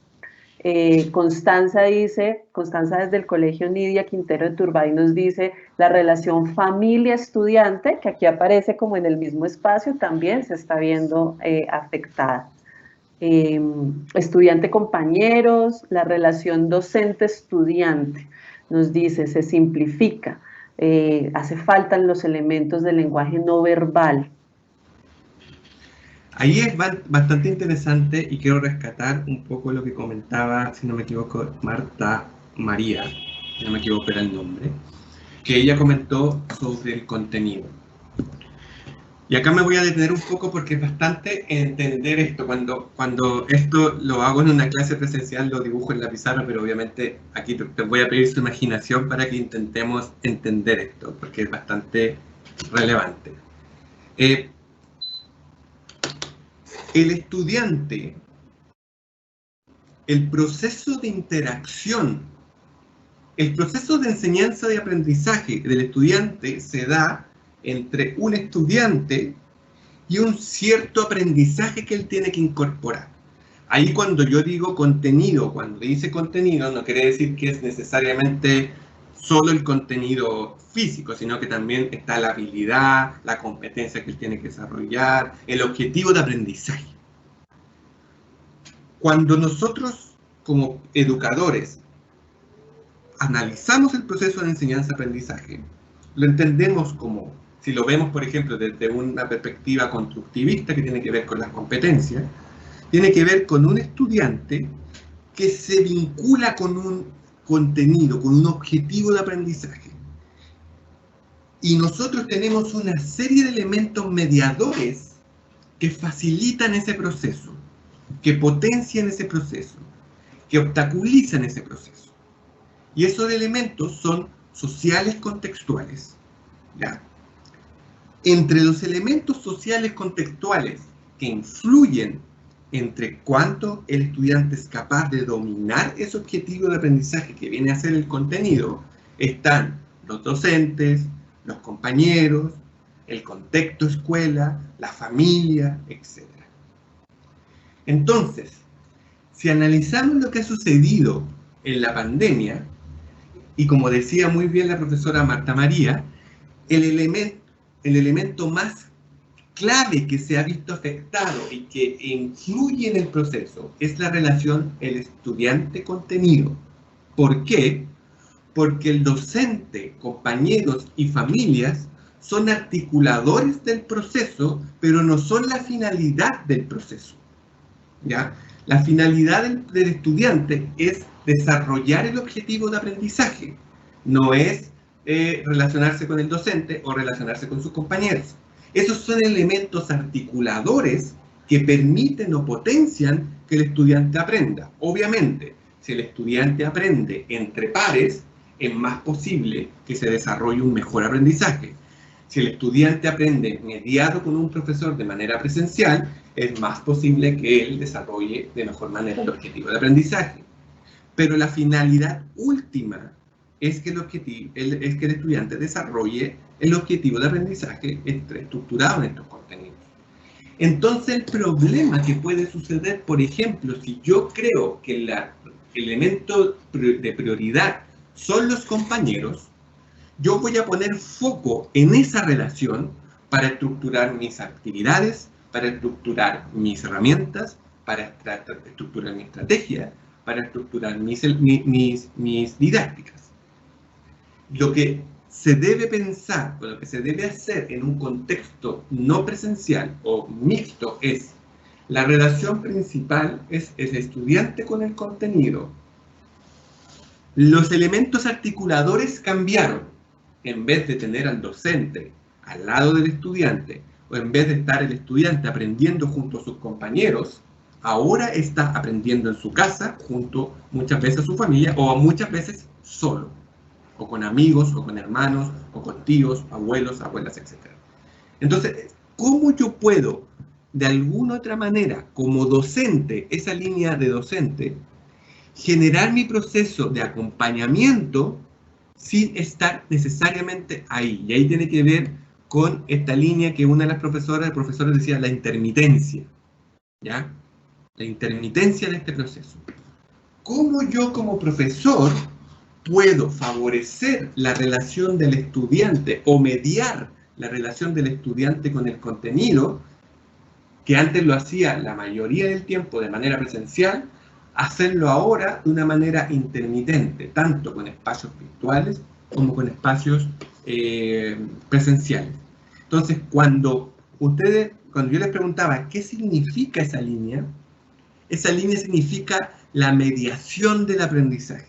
Constanza desde el Colegio Nidia Quintero de Turbay nos dice la relación familia-estudiante, que aquí aparece como en el mismo espacio, también se está viendo afectada. Estudiante-compañeros, la relación docente-estudiante, nos dice, se simplifica, hace falta los elementos del lenguaje no verbal. Ahí es bastante interesante y quiero rescatar un poco lo que comentaba, si no me equivoco, Marta María, si no me equivoco era el nombre, que ella comentó sobre el contenido. Y acá me voy a detener un poco porque es bastante entender esto. Cuando esto lo hago en una clase presencial, lo dibujo en la pizarra, pero obviamente aquí te voy a pedir su imaginación para que intentemos entender esto, porque es bastante relevante. El estudiante, el proceso de interacción, el proceso de enseñanza y aprendizaje del estudiante se da entre un estudiante y un cierto aprendizaje que él tiene que incorporar. Ahí cuando yo digo contenido, cuando dice contenido, no quiere decir que es necesariamente solo el contenido físico, sino que también está la habilidad, la competencia que él tiene que desarrollar, el objetivo de aprendizaje. Cuando nosotros, como educadores, analizamos el proceso de enseñanza-aprendizaje, lo entendemos como, si lo vemos, por ejemplo, desde una perspectiva constructivista que tiene que ver con las competencias, tiene que ver con un estudiante que se vincula con un contenido, con un objetivo de aprendizaje. Y nosotros tenemos una serie de elementos mediadores que facilitan ese proceso, que potencian ese proceso, que obstaculizan ese proceso. Y esos elementos son sociales contextuales, ¿ya? Entre los elementos sociales contextuales que influyen entre cuánto el estudiante es capaz de dominar ese objetivo de aprendizaje que viene a ser el contenido, están los docentes, los compañeros, el contexto escuela, la familia, etc. Entonces, si analizamos lo que ha sucedido en la pandemia, y como decía muy bien la profesora Marta María, el elemento más clave que se ha visto afectado y que influye en el proceso es la relación el estudiante-contenido. ¿Por qué? Porque el docente, compañeros y familias son articuladores del proceso, pero no son la finalidad del proceso, ¿ya? La finalidad del estudiante es desarrollar el objetivo de aprendizaje, no es relacionarse con el docente o relacionarse con sus compañeros. Esos son elementos articuladores que permiten o potencian que el estudiante aprenda. Obviamente, si el estudiante aprende entre pares, es más posible que se desarrolle un mejor aprendizaje. Si el estudiante aprende mediado con un profesor de manera presencial, es más posible que él desarrolle de mejor manera el objetivo de aprendizaje. Pero la finalidad última es que el estudiante desarrolle el objetivo de aprendizaje estructurado en estos contenidos. Entonces, el problema que puede suceder, por ejemplo, si yo creo que el elemento de prioridad son los compañeros, yo voy a poner foco en esa relación para estructurar mis actividades, para estructurar mis herramientas, para estructurar mi estrategia, para estructurar mis didácticas. Lo que se debe pensar, o lo que se debe hacer en un contexto no presencial o mixto es, la relación principal es el estudiante con el contenido. Los elementos articuladores cambiaron. En vez de tener al docente al lado del estudiante, o en vez de estar el estudiante aprendiendo junto a sus compañeros, ahora está aprendiendo en su casa, junto muchas veces a su familia, o muchas veces solo, o con amigos, o con hermanos, o con tíos, abuelos, abuelas, etc. Entonces, ¿cómo yo puedo, de alguna otra manera, como docente, esa línea de docente, generar mi proceso de acompañamiento sin estar necesariamente ahí? Y ahí tiene que ver con esta línea que una de las profesoras decía, la intermitencia, ¿ya? La intermitencia de este proceso. ¿Cómo yo como profesor puedo favorecer la relación del estudiante o mediar la relación del estudiante con el contenido, que antes lo hacía la mayoría del tiempo de manera presencial, hacerlo ahora de una manera intermitente, tanto con espacios virtuales como con espacios presenciales? Entonces, cuando yo les preguntaba qué significa esa línea significa la mediación del aprendizaje.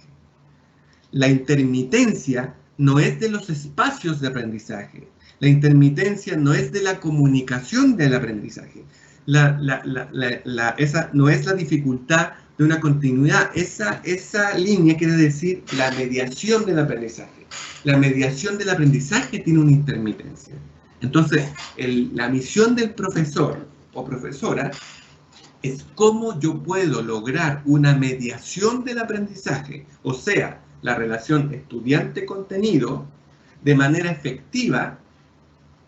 La intermitencia no es de los espacios de aprendizaje, la intermitencia no es de la comunicación del aprendizaje, esa no es la dificultad de una continuidad, esa línea quiere decir la mediación del aprendizaje. La mediación del aprendizaje tiene una intermitencia. Entonces, la misión del profesor o profesora es cómo yo puedo lograr una mediación del aprendizaje, o sea, la relación estudiante-contenido, de manera efectiva,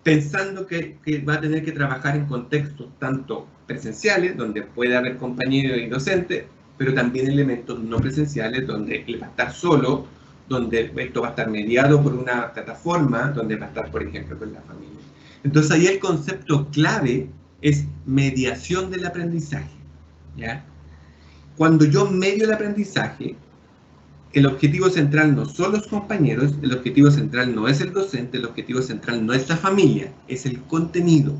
pensando que va a tener que trabajar en contextos tanto presenciales, donde puede haber compañeros y docentes, pero también elementos no presenciales, donde él va a estar solo, donde esto va a estar mediado por una plataforma, donde va a estar, por ejemplo, con la familia. Entonces ahí el concepto clave es mediación del aprendizaje, ¿ya? Cuando yo medio el aprendizaje, el objetivo central no son los compañeros, el objetivo central no es el docente, el objetivo central no es la familia, es el contenido.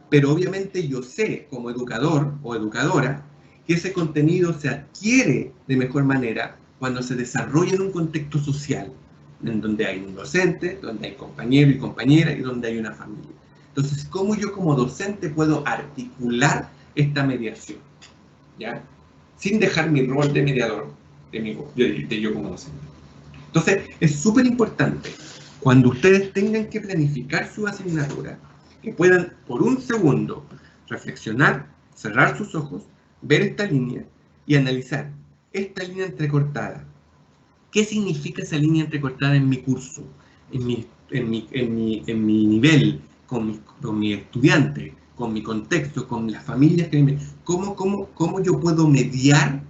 Pero obviamente yo sé, como educador o educadora, que ese contenido se adquiere de mejor manera cuando se desarrolla en un contexto social, en donde hay un docente, donde hay compañero y compañera y donde hay una familia. Entonces, ¿cómo yo como docente puedo articular esta mediación? ¿Ya? Sin dejar mi rol de mediador, de yo como docente. Entonces, es súper importante, cuando ustedes tengan que planificar su asignatura, que puedan por un segundo reflexionar, cerrar sus ojos, ver esta línea y analizar esta línea entrecortada. ¿Qué significa esa línea entrecortada en mi curso, en mi nivel, con mi estudiante, con mi contexto, con las familias que me... ¿Cómo yo puedo mediar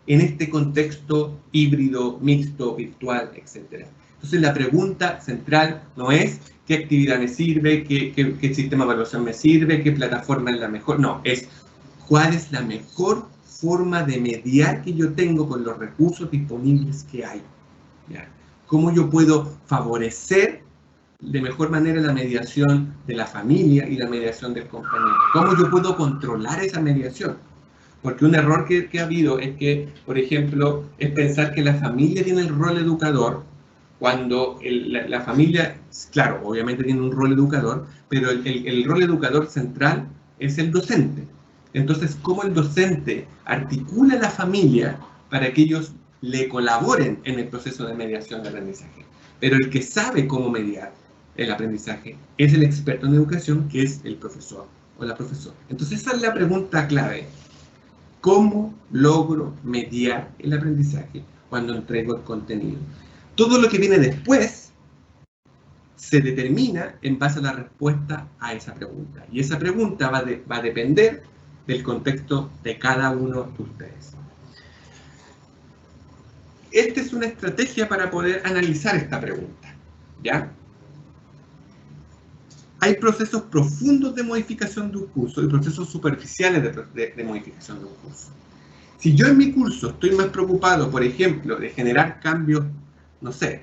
en este contexto híbrido, mixto, virtual, etcétera? Entonces la pregunta central no es qué actividad me sirve, qué sistema de evaluación me sirve, qué plataforma es la mejor. No, es cuál es la mejor forma de mediar que yo tengo con los recursos disponibles que hay. ¿Ya? Cómo yo puedo favorecer de mejor manera la mediación de la familia y la mediación del compañero. Cómo yo puedo controlar esa mediación. Porque un error que ha habido es que, por ejemplo, es pensar que la familia tiene el rol educador, cuando la familia, claro, obviamente tiene un rol educador, pero el rol educador central es el docente. Entonces, ¿cómo el docente articula a la familia para que ellos le colaboren en el proceso de mediación de aprendizaje? Pero el que sabe cómo mediar el aprendizaje es el experto en educación, que es el profesor o la profesora. Entonces, esa es la pregunta clave. ¿Cómo logro mediar el aprendizaje cuando entrego el contenido? Todo lo que viene después se determina en base a la respuesta a esa pregunta. Y esa pregunta va a depender del contexto de cada uno de ustedes. Esta es una estrategia para poder analizar esta pregunta, ¿ya? Hay procesos profundos de modificación de un curso y procesos superficiales de modificación de un curso. Si yo en mi curso estoy más preocupado, por ejemplo, de generar cambios, no sé,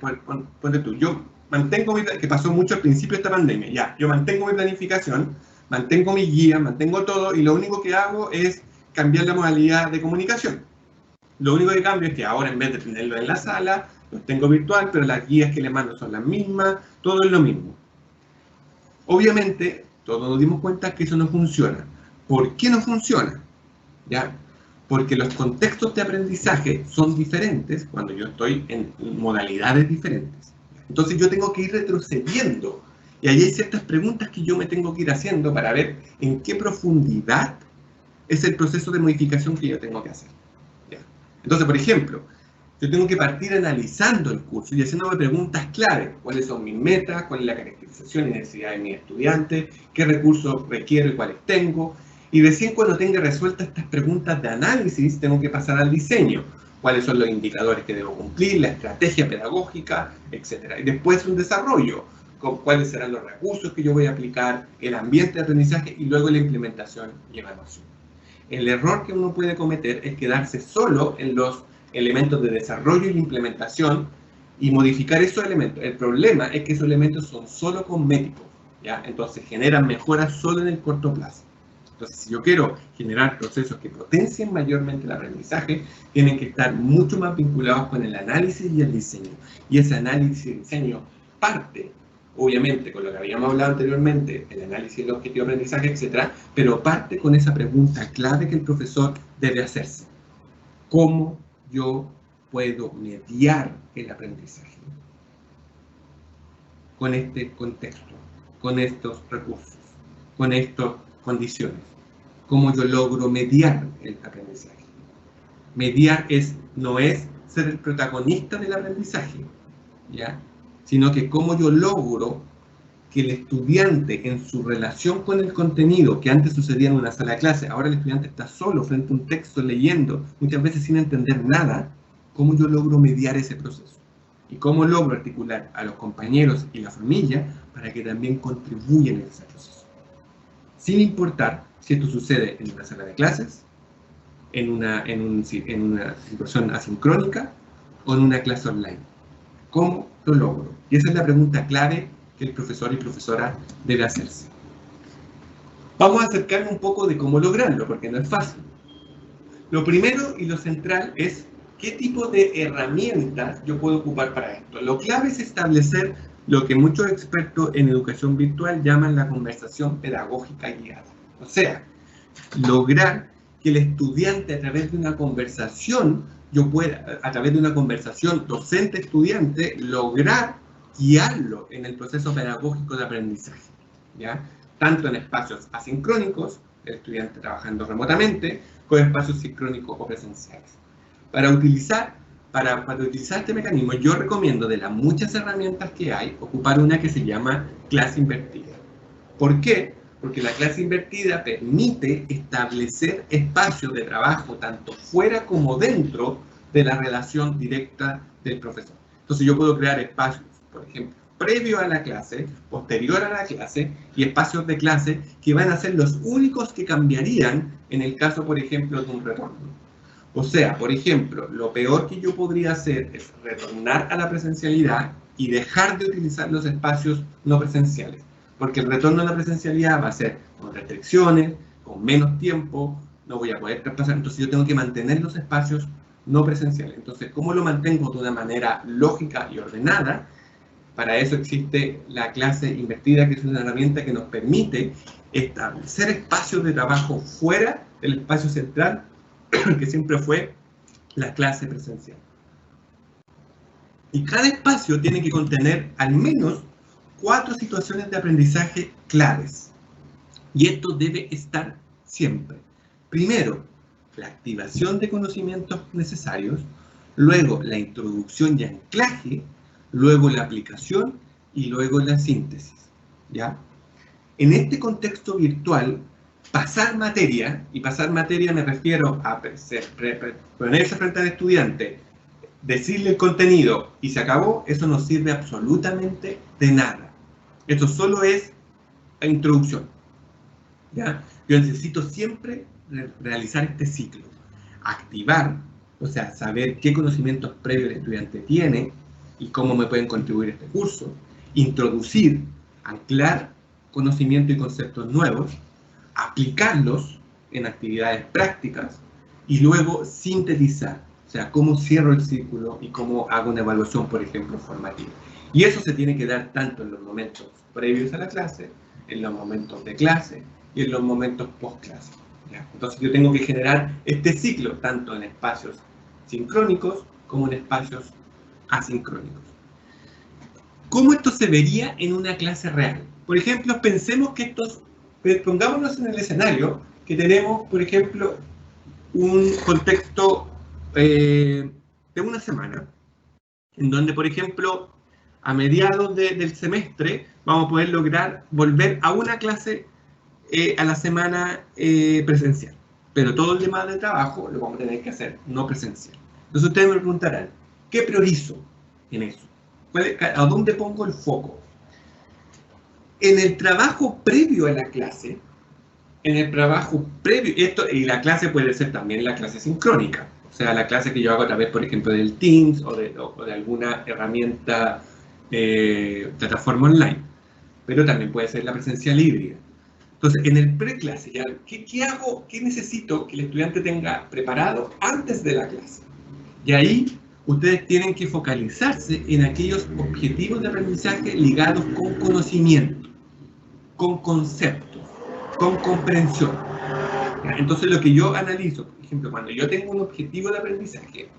ponte tú, yo mantengo que pasó mucho al principio de esta pandemia, ya, yo mantengo mi planificación, mantengo mi guía, mantengo todo, y lo único que hago es cambiar la modalidad de comunicación. Lo único que cambio es que ahora, en vez de tenerlo en la sala, lo tengo virtual, pero las guías que le mando son las mismas, todo es lo mismo. Obviamente, todos nos dimos cuenta que eso no funciona. ¿Por qué no funciona? ¿Ya? Porque los contextos de aprendizaje son diferentes cuando yo estoy en modalidades diferentes. Entonces yo tengo que ir retrocediendo. Y ahí hay ciertas preguntas que yo me tengo que ir haciendo para ver en qué profundidad es el proceso de modificación que yo tengo que hacer. ¿Ya? Entonces, por ejemplo, yo tengo que partir analizando el curso y haciéndome preguntas clave. ¿Cuáles son mis metas? ¿Cuál es la caracterización y necesidad de mis estudiantes? ¿Qué recursos requiero y cuáles tengo? Y recién cuando tenga resueltas estas preguntas de análisis, tengo que pasar al diseño. ¿Cuáles son los indicadores que debo cumplir? La estrategia pedagógica, etc. Y después un desarrollo. Con cuáles serán los recursos que yo voy a aplicar, el ambiente de aprendizaje y luego la implementación y evaluación. El error que uno puede cometer es quedarse solo en los elementos de desarrollo y implementación y modificar esos elementos. El problema es que esos elementos son solo cosméticos, ¿ya? Entonces generan mejoras solo en el corto plazo. Entonces, si yo quiero generar procesos que potencien mayormente el aprendizaje, tienen que estar mucho más vinculados con el análisis y el diseño. Y ese análisis y diseño parte, obviamente, con lo que habíamos hablado anteriormente, el análisis del objetivo de aprendizaje, etc., pero parte con esa pregunta clave que el profesor debe hacerse. ¿Cómo yo puedo mediar el aprendizaje con este contexto, con estos recursos, con estas condiciones? ¿Cómo yo logro mediar el aprendizaje? Mediar no es ser el protagonista del aprendizaje, ¿ya? Sino que cómo yo logro que el estudiante en su relación con el contenido, que antes sucedía en una sala de clase, ahora el estudiante está solo frente a un texto leyendo, muchas veces sin entender nada, cómo yo logro mediar ese proceso. Y cómo logro articular a los compañeros y la familia para que también contribuyan en ese proceso. Sin importar si esto sucede en una sala de clases, en una situación asincrónica o en una clase online. ¿Cómo lo logro? Y esa es la pregunta clave que el profesor y profesora debe hacerse. Vamos a acercarnos un poco de cómo lograrlo, porque no es fácil. Lo primero y lo central es qué tipo de herramientas yo puedo ocupar para esto. Lo clave es establecer lo que muchos expertos en educación virtual llaman la conversación pedagógica guiada. O sea, lograr que el estudiante a través de una conversación, yo pueda, a través de una conversación docente-estudiante, lograr guiarlo en el proceso pedagógico de aprendizaje, ¿ya? Tanto en espacios asincrónicos, el estudiante trabajando remotamente, con espacios sincrónicos o presenciales. Para utilizar este mecanismo, yo recomiendo, de las muchas herramientas que hay, ocupar una que se llama clase invertida. ¿Por qué? Porque la clase invertida permite establecer espacios de trabajo tanto fuera como dentro de la relación directa del profesor. Entonces yo puedo crear espacios, por ejemplo, previo a la clase, posterior a la clase, y espacios de clase que van a ser los únicos que cambiarían en el caso, por ejemplo, de un retorno. O sea, por ejemplo, lo peor que yo podría hacer es retornar a la presencialidad y dejar de utilizar los espacios no presenciales. Porque el retorno a la presencialidad va a ser con restricciones, con menos tiempo, no voy a poder traspasar, entonces yo tengo que mantener los espacios no presenciales. Entonces, ¿cómo lo mantengo de una manera lógica y ordenada? Para eso existe la clase invertida, que es una herramienta que nos permite establecer espacios de trabajo fuera del espacio central, que siempre fue la clase presencial. Y cada espacio tiene que contener al menos 4 situaciones de aprendizaje claves. Y esto debe estar siempre. Primero, la activación de conocimientos necesarios, luego la introducción y anclaje, luego la aplicación y luego la síntesis, ¿ya? En este contexto virtual, pasar materia, y pasar materia me refiero a ponerse frente al estudiante, decirle el contenido y se acabó, eso no sirve absolutamente de nada. Esto solo es la introducción, ¿ya? Yo necesito siempre realizar este ciclo. Activar, o sea, saber qué conocimientos previos el estudiante tiene y cómo me pueden contribuir a este curso. Introducir, anclar conocimiento y conceptos nuevos, aplicarlos en actividades prácticas y luego sintetizar, o sea, cómo cierro el círculo y cómo hago una evaluación, por ejemplo, formativa. Y eso se tiene que dar tanto en los momentos previos a la clase, en los momentos de clase y en los momentos post-clase. Entonces yo tengo que generar este ciclo tanto en espacios sincrónicos como en espacios asincrónicos. ¿Cómo esto se vería en una clase real? Por ejemplo, pensemos que pongámonos en el escenario que tenemos, por ejemplo, un contexto de una semana, en donde, por ejemplo, a mediados del semestre vamos a poder lograr volver a una clase a la semana presencial. Pero todo el demás de trabajo lo vamos a tener que hacer no presencial. Entonces ustedes me preguntarán, ¿qué priorizo en eso? ¿A dónde pongo el foco? En el trabajo previo a la clase, y la clase puede ser también la clase sincrónica, o sea, la clase que yo hago a través, por ejemplo, del Teams o de alguna herramienta, plataforma online, pero también puede ser la presencial híbrida. Entonces, en el preclase, ¿qué hago? ¿Qué necesito que el estudiante tenga preparado antes de la clase? Y ahí ustedes tienen que focalizarse en aquellos objetivos de aprendizaje ligados con conocimiento, con conceptos, con comprensión. Entonces, lo que yo analizo, por ejemplo, cuando yo tengo un objetivo de aprendizaje,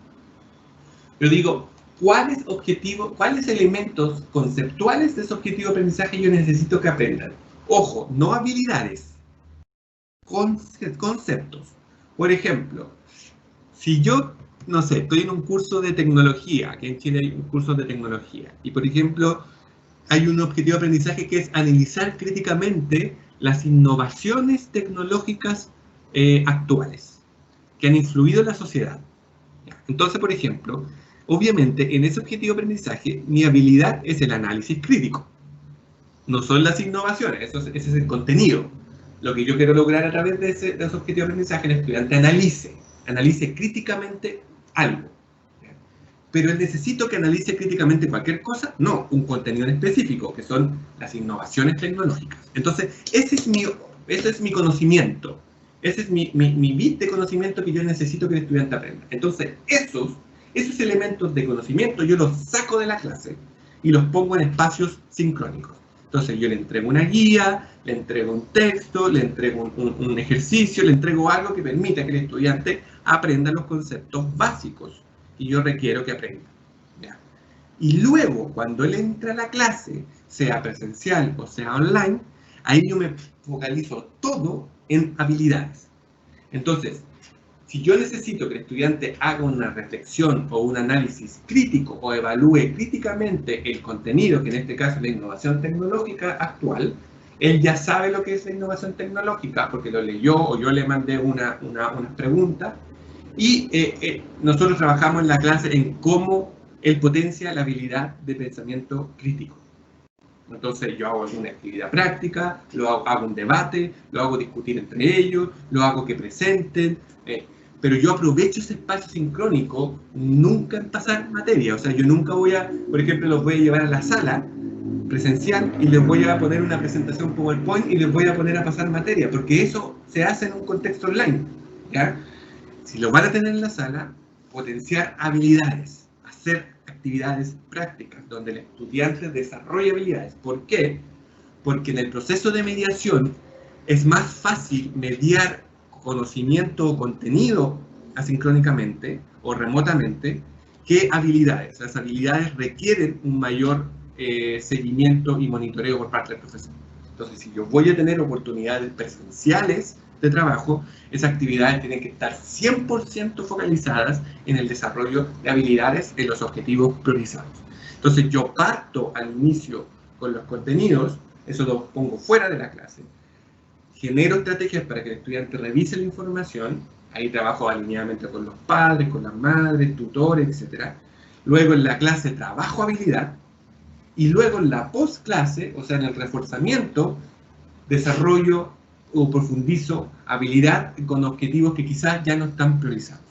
yo digo, ¿cuáles elementos conceptuales de ese objetivo de aprendizaje yo necesito que aprendan? Ojo, no habilidades, conceptos. Por ejemplo, si yo, no sé, estoy en un curso de tecnología, aquí en Chile hay un curso de tecnología, y por ejemplo, hay un objetivo de aprendizaje que es analizar críticamente las innovaciones tecnológicas actuales que han influido en la sociedad. Entonces, por ejemplo, obviamente en ese objetivo de aprendizaje mi habilidad es el análisis crítico. No son las innovaciones, ese es el contenido. Lo que yo quiero lograr a través de ese objetivo de aprendizaje, el estudiante analice críticamente algo. Pero necesito que analice críticamente cualquier cosa, no, un contenido en específico, que son las innovaciones tecnológicas. Entonces, ese es mi conocimiento, ese es mi bit de conocimiento que yo necesito que el estudiante aprenda. Entonces, esos elementos de conocimiento yo los saco de la clase y los pongo en espacios sincrónicos. Entonces yo le entrego una guía, le entrego un texto, le entrego un ejercicio, le entrego algo que permita que el estudiante aprenda los conceptos básicos que yo requiero que aprenda. ¿Ya? Y luego, cuando él entra a la clase, sea presencial o sea online, ahí yo me focalizo todo en habilidades. Entonces, si yo necesito que el estudiante haga una reflexión o un análisis crítico o evalúe críticamente el contenido, que en este caso es la innovación tecnológica actual, él ya sabe lo que es la innovación tecnológica porque lo leyó o yo le mandé una pregunta y nosotros trabajamos en la clase en cómo él potencia la habilidad de pensamiento crítico. Entonces yo hago alguna actividad práctica, hago un debate, lo hago discutir entre ellos, lo hago que presenten, pero yo aprovecho ese espacio sincrónico nunca en pasar materia. O sea, yo nunca voy a, por ejemplo, los voy a llevar a la sala presencial y les voy a poner una presentación PowerPoint y les voy a poner a pasar materia, porque eso se hace en un contexto online, ¿ya? Si lo van a tener en la sala, potenciar habilidades, hacer actividades prácticas, donde el estudiante desarrolla habilidades. ¿Por qué? Porque en el proceso de mediación es más fácil mediar conocimiento o contenido asincrónicamente o remotamente que habilidades. Las habilidades requieren un mayor seguimiento y monitoreo por parte del profesor. Entonces, si yo voy a tener oportunidades presenciales de trabajo, esas actividades tienen que estar 100% focalizadas en el desarrollo de habilidades en los objetivos priorizados. Entonces, yo parto al inicio con los contenidos, eso lo pongo fuera de la clase, genero estrategias para que el estudiante revise la información, ahí trabajo alineadamente con los padres, con las madres, tutores, etc. Luego en la clase trabajo habilidad, y luego en la postclase, o sea en el reforzamiento, desarrollo o profundizo habilidad con objetivos que quizás ya no están priorizados,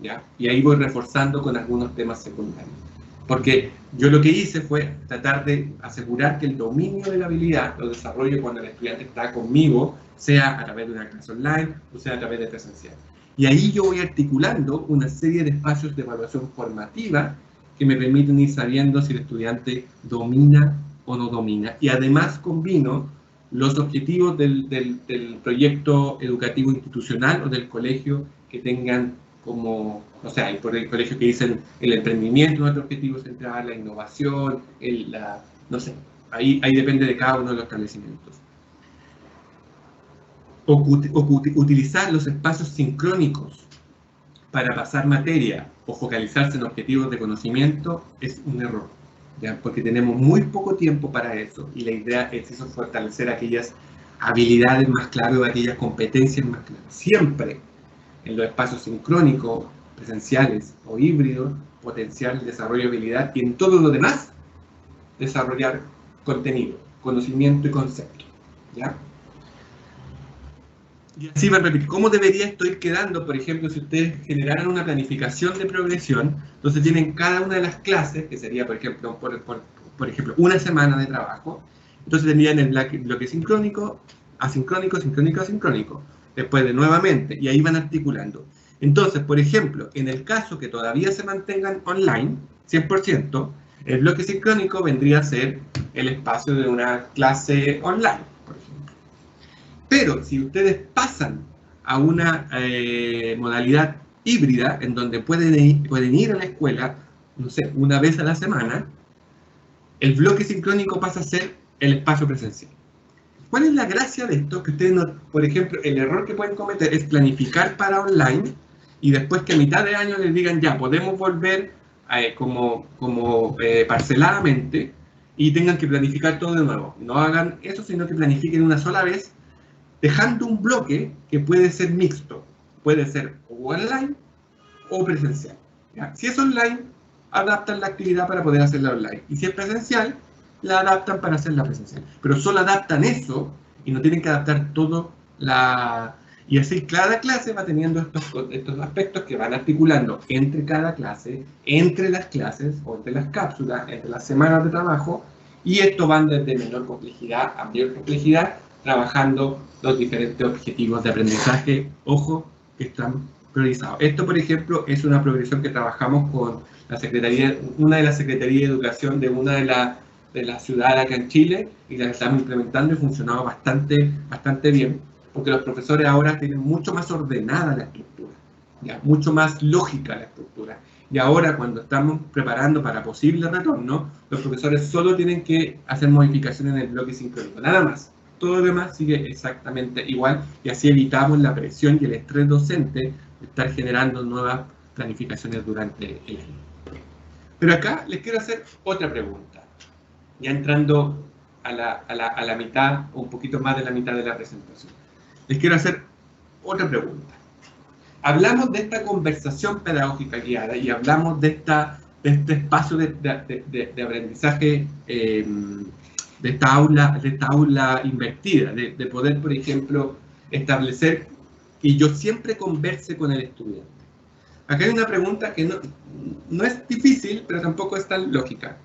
¿ya? Y ahí voy reforzando con algunos temas secundarios. Porque yo lo que hice fue tratar de asegurar que el dominio de la habilidad lo desarrollo cuando el estudiante está conmigo, sea a través de una clase online o sea a través de presencial. Y ahí yo voy articulando una serie de espacios de evaluación formativa que me permiten ir sabiendo si el estudiante domina o no domina. Y además combino los objetivos del proyecto educativo institucional o del colegio que tengan como, o sea, hay por el colegio que dicen el emprendimiento, nuestro objetivo central, la innovación, no sé, ahí depende de cada uno de los establecimientos. Utilizar los espacios sincrónicos para pasar materia o focalizarse en objetivos de conocimiento es un error, ¿ya? Porque tenemos muy poco tiempo para eso y la idea es eso, fortalecer aquellas habilidades más claras o aquellas competencias más claras. Siempre en los espacios sincrónicos, presenciales o híbridos, potenciar el desarrollo de habilidad y en todo lo demás, desarrollar contenido, conocimiento y concepto, ¿ya? Y así va a repetir. ¿Cómo debería esto ir quedando? Por ejemplo, si ustedes generaran una planificación de progresión, entonces tienen cada una de las clases, que sería, por ejemplo, por ejemplo, una semana de trabajo, entonces tendrían el bloque sincrónico, asincrónico, sincrónico, asincrónico, después de nuevamente, y ahí van articulando. Entonces, por ejemplo, en el caso que todavía se mantengan online, 100%, el bloque sincrónico vendría a ser el espacio de una clase online, por ejemplo. Pero si ustedes pasan a una modalidad híbrida, en donde pueden ir a la escuela, no sé, una vez a la semana, el bloque sincrónico pasa a ser el espacio presencial. ¿Cuál es la gracia de esto? Que ustedes, no, por ejemplo, el error que pueden cometer es planificar para online y después que a mitad de año les digan ya, podemos volver parceladamente y tengan que planificar todo de nuevo. No hagan eso, sino que planifiquen una sola vez, dejando un bloque que puede ser mixto. Puede ser o online o presencial, ¿ya? Si es online, adaptan la actividad para poder hacerla online. Y si es presencial, la adaptan para hacerla presencial. Pero solo adaptan eso y no tienen que adaptar todo Y así cada clase va teniendo estos aspectos que van articulando entre cada clase, entre las clases o entre las cápsulas, entre las semanas de trabajo, y esto van desde menor complejidad a mayor complejidad, trabajando los diferentes objetivos de aprendizaje, ojo, que están priorizados. Esto, por ejemplo, es una progresión que trabajamos con la Secretaría, una de las Secretarías de Educación de una de las de la ciudad acá en Chile y la estamos implementando y funcionaba bastante bien, porque los profesores ahora tienen mucho más ordenada la estructura, ¿ya? Mucho más lógica la estructura. Y ahora, cuando estamos preparando para posible retorno, los profesores solo tienen que hacer modificaciones en el bloque sincrónico, nada más. Todo lo demás sigue exactamente igual y así evitamos la presión y el estrés docente de estar generando nuevas planificaciones durante el año. Pero acá les quiero hacer otra pregunta, ya entrando a la mitad, o un poquito más de la mitad de la presentación. Les quiero hacer otra pregunta. Hablamos de esta conversación pedagógica guiada y hablamos de este espacio de aprendizaje, de esta aula invertida, de poder, por ejemplo, establecer que yo siempre converse con el estudiante. Acá hay una pregunta que no es difícil, pero tampoco es tan lógica.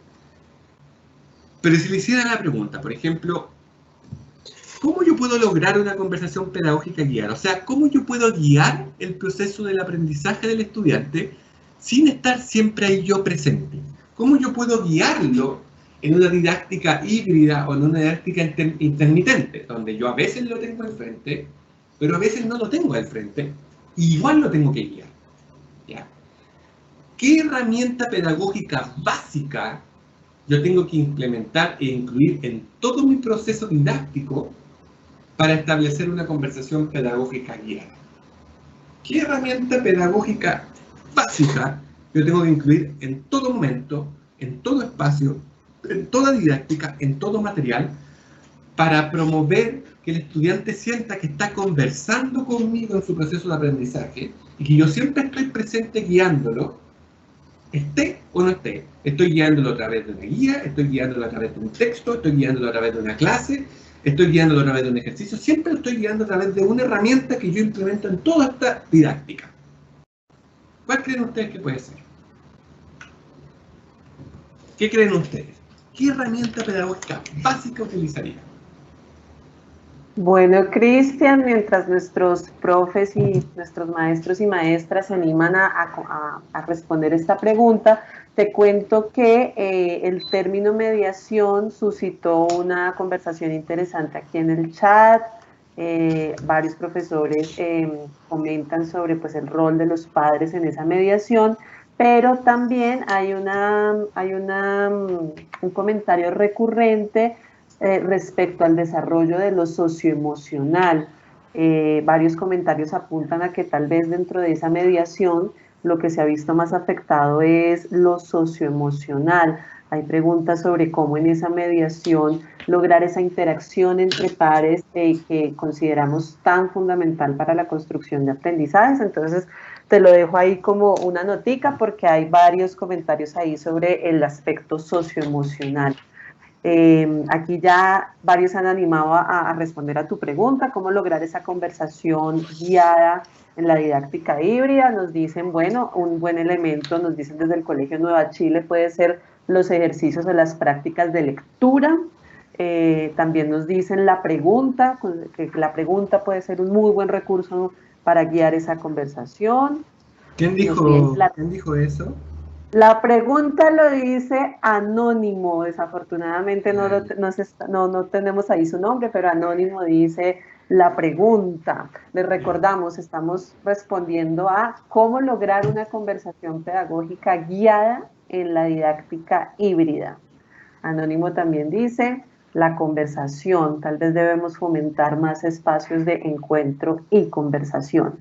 Pero si le hiciera la pregunta, por ejemplo, ¿cómo yo puedo lograr una conversación pedagógica guiada? O sea, ¿cómo yo puedo guiar el proceso del aprendizaje del estudiante sin estar siempre ahí yo presente? ¿Cómo yo puedo guiarlo en una didáctica híbrida o en una didáctica intermitente, donde yo a veces lo tengo al frente, pero a veces no lo tengo al frente, y igual lo tengo que guiar? ¿Ya? ¿Qué herramienta pedagógica básica yo tengo que implementar e incluir en todo mi proceso didáctico para establecer una conversación pedagógica guiada? ¿Qué herramienta pedagógica básica yo tengo que incluir en todo momento, en todo espacio, en toda didáctica, en todo material, para promover que el estudiante sienta que está conversando conmigo en su proceso de aprendizaje y que yo siempre estoy presente guiándolo, esté o no esté? Estoy guiándolo a través de una guía, estoy guiándolo a través de un texto, estoy guiándolo a través de una clase, estoy guiándolo a través de un ejercicio, siempre lo estoy guiando a través de una herramienta que yo implemento en toda esta didáctica. ¿Cuál creen ustedes que puede ser? ¿Qué creen ustedes? ¿Qué herramienta pedagógica básica utilizaría? Bueno, Cristian, mientras nuestros profes y nuestros maestros y maestras se animan a responder esta pregunta, te cuento que el término mediación suscitó una conversación interesante aquí en el chat. Varios profesores comentan sobre pues, el rol de los padres en esa mediación, pero también hay un comentario recurrente respecto al desarrollo de lo socioemocional. Varios comentarios apuntan a que tal vez dentro de esa mediación lo que se ha visto más afectado es lo socioemocional. Hay preguntas sobre cómo en esa mediación lograr esa interacción entre pares que consideramos tan fundamental para la construcción de aprendizajes. Entonces, te lo dejo ahí como una notica porque hay varios comentarios ahí sobre el aspecto socioemocional. Aquí ya varios han animado a responder a tu pregunta, cómo lograr esa conversación guiada en la didáctica híbrida. Nos dicen, bueno, un buen elemento, nos dicen desde el Colegio Nueva Chile, puede ser los ejercicios o las prácticas de lectura. También nos dicen la pregunta, que la pregunta puede ser un muy buen recurso para guiar esa conversación. ¿Quién dijo eso? La pregunta lo dice Anónimo, desafortunadamente no tenemos ahí su nombre, pero Anónimo dice la pregunta. Les recordamos, estamos respondiendo a cómo lograr una conversación pedagógica guiada en la didáctica híbrida. Anónimo también dice la conversación, tal vez debemos fomentar más espacios de encuentro y conversación.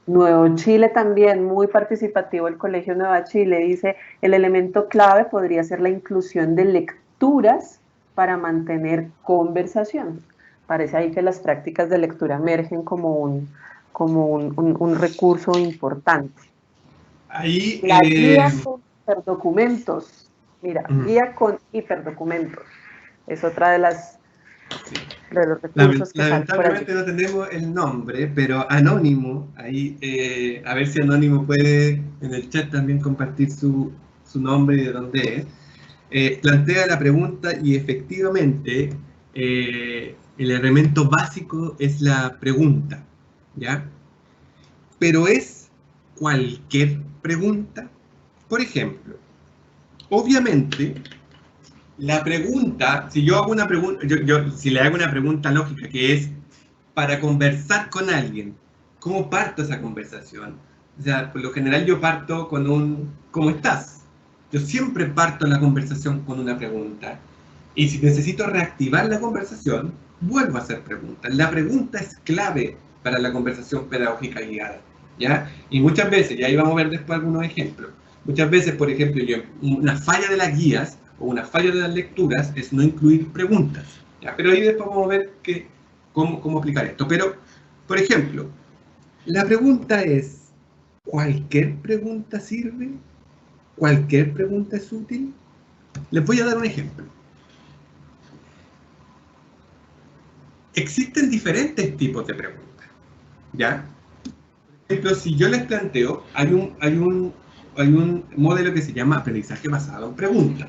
Nuevo Chile también, muy participativo el Colegio Nueva Chile, dice el elemento clave podría ser la inclusión de lecturas para mantener conversación. Parece ahí que las prácticas de lectura emergen como un recurso importante. Ahí, la guía con hiperdocumentos, mira, guía con hiperdocumentos, es otra de las... de los recursos que lamentablemente no tenemos el nombre, pero Anónimo, ahí, a ver si Anónimo puede en el chat también compartir su nombre y de dónde es. Plantea la pregunta y efectivamente el elemento básico es la pregunta, ¿ya? Pero es cualquier pregunta. Por ejemplo, obviamente, la pregunta, si yo hago una pregunta, si le hago una pregunta lógica que es para conversar con alguien, ¿cómo parto esa conversación? O sea, por lo general yo parto con un ¿cómo estás? Yo siempre parto la conversación con una pregunta. Y si necesito reactivar la conversación, vuelvo a hacer preguntas. La pregunta es clave para la conversación pedagógica guiada, ¿ya? Y muchas veces, y ahí vamos a ver después algunos ejemplos, muchas veces, por ejemplo, una falla de las guías o una falla de las lecturas es no incluir preguntas, ¿ya? Pero ahí después vamos a ver cómo aplicar esto. Pero, por ejemplo, la pregunta es, ¿cualquier pregunta sirve? ¿Cualquier pregunta es útil? Les voy a dar un ejemplo. Existen diferentes tipos de preguntas, ¿ya? Por ejemplo, si yo les planteo, hay un modelo que se llama aprendizaje basado en preguntas,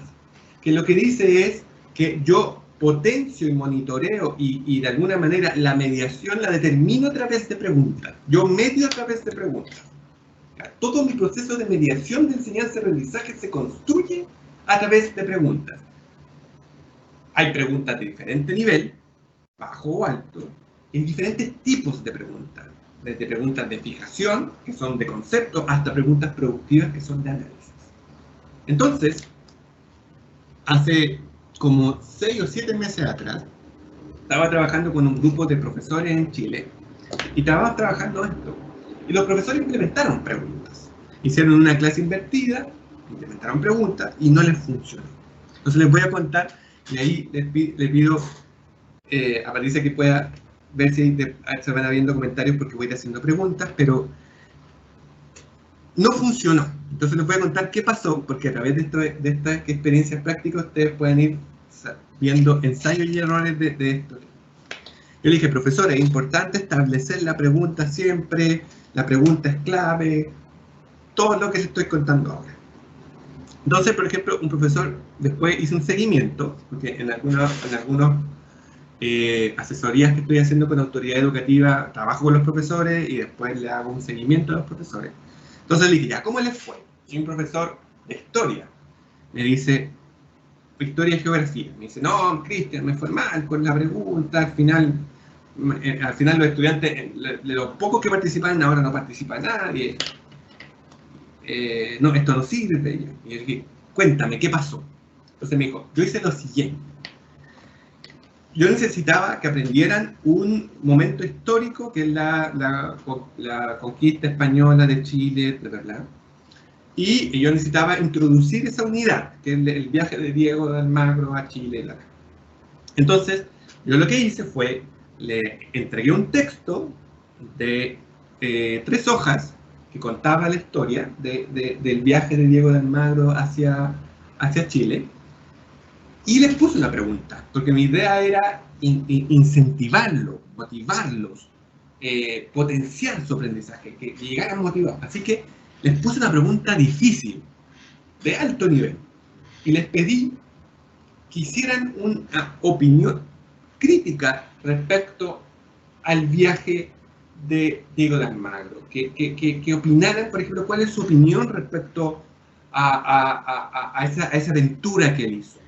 que lo que dice es que yo potencio y monitoreo y de alguna manera la mediación la determino a través de preguntas. Yo medio a través de preguntas. Todo mi proceso de mediación de enseñanza-aprendizaje se construye a través de preguntas. Hay preguntas de diferente nivel, bajo o alto, en diferentes tipos de preguntas. Desde preguntas de fijación, que son de concepto, hasta preguntas productivas, que son de análisis. Entonces, hace como 6 o 7 meses atrás, estaba trabajando con un grupo de profesores en Chile, y estábamos trabajando esto. Y los profesores implementaron preguntas. Hicieron una clase invertida, implementaron preguntas, y no les funcionó. Entonces les voy a contar, y ahí les pido a Patricia que pueda ver si se van habiendo comentarios porque voy a ir haciendo preguntas, pero no funcionó. Entonces les voy a contar qué pasó, porque a través de estas experiencias prácticas ustedes pueden ir viendo ensayos y errores de esto. Yo le dije, profesor, es importante establecer la pregunta siempre, la pregunta es clave, todo lo que les estoy contando ahora. Entonces, por ejemplo, un profesor después hizo un seguimiento, porque en algunos asesorías que estoy haciendo con autoridad educativa, trabajo con los profesores y después le hago un seguimiento a los profesores. Entonces le dije, ya, ¿cómo les fue? Y un profesor de historia me dice, historia y geografía, me dice, no, Cristian, me fue mal con la pregunta, al final los estudiantes, de los pocos que participan, ahora no participa nadie, no, esto no sirve. Y yo dije, cuéntame, ¿qué pasó? Entonces me dijo, yo hice lo siguiente. Yo necesitaba que aprendieran un momento histórico, que es la conquista española de Chile, ¿verdad? Y yo necesitaba introducir esa unidad, que es el viaje de Diego de Almagro a Chile, ¿verdad? Entonces, yo lo que hice fue, le entregué un texto de 3 hojas que contaba la historia del viaje de Diego de Almagro hacia Chile, y les puse una pregunta, porque mi idea era incentivarlos, motivarlos, potenciar su aprendizaje, que llegaran motivados. Así que les puse una pregunta difícil, de alto nivel, y les pedí que hicieran una opinión crítica respecto al viaje de Diego de Almagro, que opinaran, por ejemplo, cuál es su opinión respecto a esa aventura que él hizo.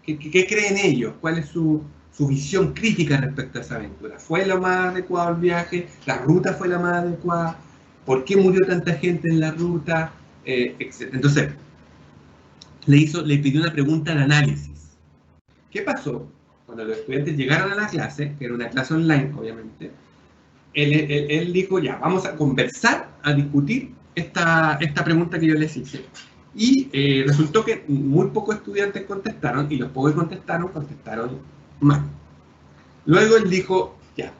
¿Qué creen ellos? ¿Cuál es su visión crítica respecto a esa aventura? ¿Fue lo más adecuado el viaje? ¿La ruta fue la más adecuada? ¿Por qué murió tanta gente en la ruta? Etc. Entonces, le pidió una pregunta de análisis. ¿Qué pasó? Cuando los estudiantes llegaron a la clase, que era una clase online, obviamente, él dijo, ya, vamos a conversar, a discutir esta pregunta que yo les hice. Y resultó que muy pocos estudiantes contestaron, y los pocos que contestaron mal. Luego él dijo, ya,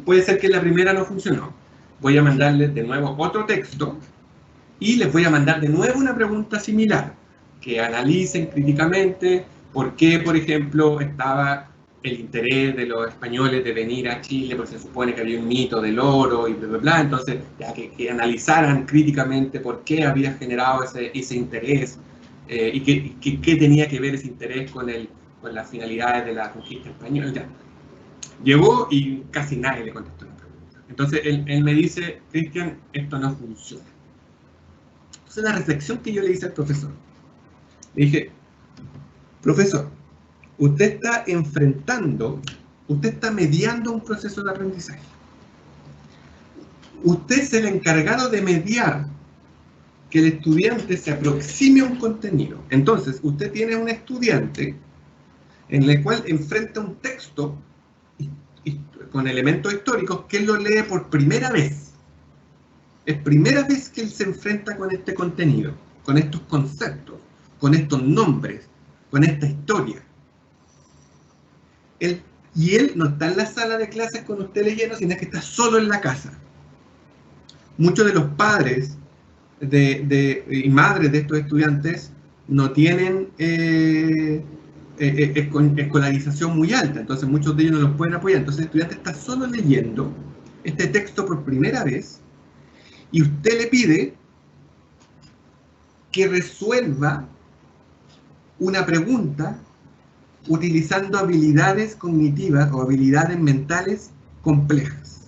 puede ser que la primera no funcionó. Voy a mandarles de nuevo otro texto, y les voy a mandar de nuevo una pregunta similar, que analicen críticamente por qué, por ejemplo, estaba el interés de los españoles de venir a Chile, porque se supone que había un mito del oro y bla, bla, bla. Entonces, ya que analizaran críticamente por qué había generado ese interés y qué tenía que ver ese interés con las finalidades de la conquista española. Ya. Llegó y casi nadie le contestó la pregunta. Entonces, él me dice, Cristian, esto no funciona. Entonces, la reflexión que yo le hice al profesor, Le dije, profesor, usted está mediando un proceso de aprendizaje. Usted es el encargado de mediar que el estudiante se aproxime a un contenido. Entonces, usted tiene un estudiante en el cual enfrenta un texto con elementos históricos que él lo lee por primera vez. Es primera vez que él se enfrenta con este contenido, con estos conceptos, con estos nombres, con esta historia. Y él no está en la sala de clases con usted leyendo, sino que está solo en la casa. Muchos de los padres y madres de estos estudiantes no tienen escolarización muy alta, entonces muchos de ellos no los pueden apoyar. Entonces el estudiante está solo leyendo este texto por primera vez y usted le pide que resuelva una pregunta utilizando habilidades cognitivas o habilidades mentales complejas.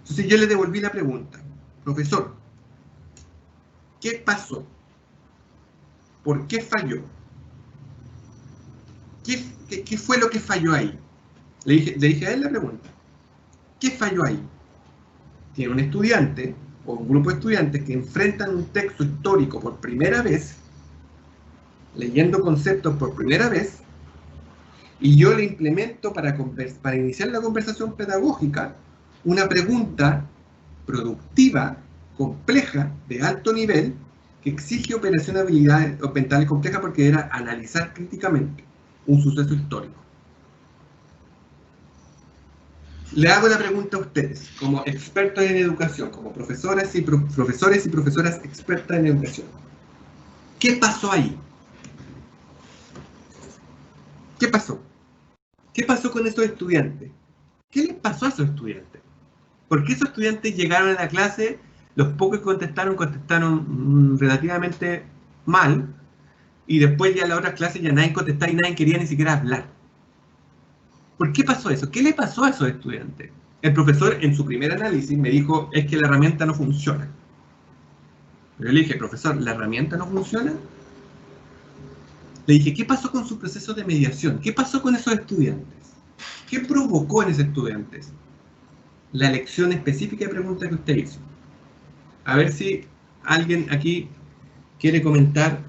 Entonces yo le devolví la pregunta, profesor, ¿qué pasó? ¿Por qué falló? ¿Qué fue lo que falló ahí? Le dije a él la pregunta, ¿qué falló ahí? Tiene un estudiante o un grupo de estudiantes que enfrentan un texto histórico por primera vez, leyendo conceptos por primera vez, y yo le implemento para iniciar la conversación pedagógica una pregunta productiva, compleja, de alto nivel, que exige operación de habilidades mentales complejas porque era analizar críticamente un suceso histórico. Le hago la pregunta a ustedes, como expertos en educación, como profesores y profesoras expertas en educación. ¿Qué pasó ahí? ¿Qué pasó? ¿Qué pasó con esos estudiantes? ¿Qué les pasó a esos estudiantes? ¿Por qué esos estudiantes llegaron a la clase, los pocos que contestaron relativamente mal, y después ya en la otra clase ya nadie contestaba y nadie quería ni siquiera hablar? ¿Por qué pasó eso? ¿Qué le pasó a esos estudiantes? El profesor en su primer análisis me dijo, es que la herramienta no funciona. Yo le dije, profesor, ¿la herramienta no funciona? Le dije, ¿qué pasó con su proceso de mediación? ¿Qué pasó con esos estudiantes? ¿Qué provocó en esos estudiantes? La elección específica de pregunta que usted hizo. A ver si alguien aquí quiere comentar.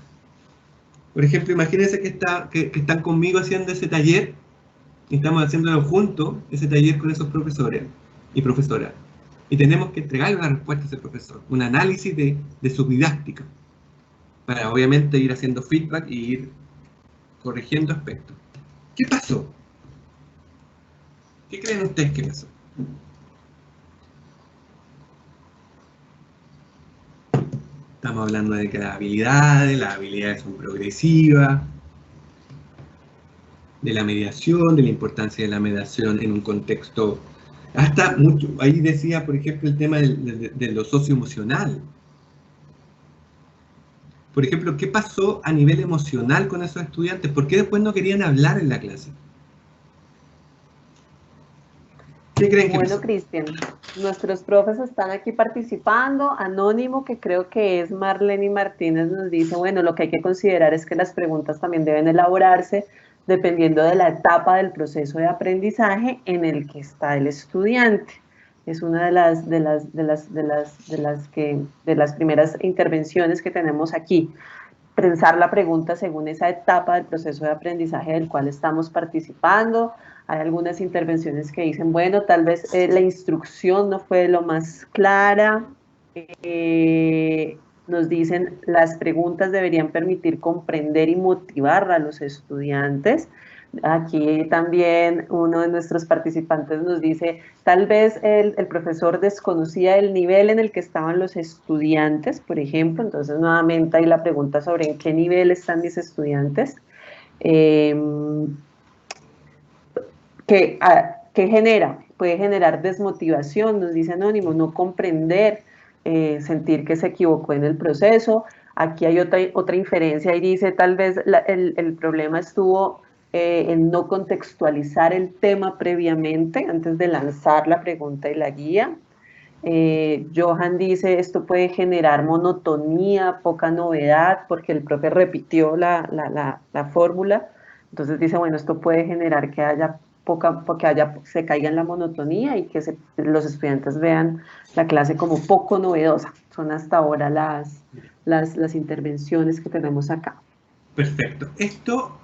Por ejemplo, imagínense que están conmigo haciendo ese taller, y estamos haciéndolo juntos, ese taller con esos profesores y profesoras. Y tenemos que entregarle una respuesta a ese profesor, un análisis de su didáctica, para obviamente ir haciendo feedback y ir corrigiendo aspectos. ¿Qué pasó? ¿Qué creen ustedes que pasó? Estamos hablando de que las habilidades son progresivas, de la mediación, de la importancia de la mediación en un contexto, hasta mucho, ahí decía, por ejemplo, el tema de lo socioemocional. Por ejemplo, ¿qué pasó a nivel emocional con esos estudiantes? ¿Por qué después no querían hablar en la clase? ¿Qué creen que Bueno, pasó? Cristian, nuestros profes están aquí participando. Anónimo, que creo que es Marlene Martínez, nos dice, bueno, lo que hay que considerar es que las preguntas también deben elaborarse dependiendo de la etapa del proceso de aprendizaje en el que está el estudiante. Es una de las primeras intervenciones que tenemos aquí. Pensar la pregunta según esa etapa del proceso de aprendizaje del cual estamos participando. Hay algunas intervenciones que dicen, bueno, tal vez la instrucción no fue lo más clara. Nos dicen, las preguntas deberían permitir comprender y motivar a los estudiantes. Aquí también uno de nuestros participantes nos dice, tal vez el profesor desconocía el nivel en el que estaban los estudiantes, por ejemplo. Entonces nuevamente hay la pregunta sobre en qué nivel están mis estudiantes. ¿Qué genera? Puede generar desmotivación, nos dice Anónimo, no comprender, sentir que se equivocó en el proceso. Aquí hay otra inferencia y dice, tal vez el problema estuvo en no contextualizar el tema previamente, antes de lanzar la pregunta y la guía. Johan dice, esto puede generar monotonía, poca novedad, porque el profe repitió la fórmula. Entonces dice, bueno, esto puede generar que haya se caiga en la monotonía y que los estudiantes vean la clase como poco novedosa. Son hasta ahora las intervenciones que tenemos acá. Perfecto. Esto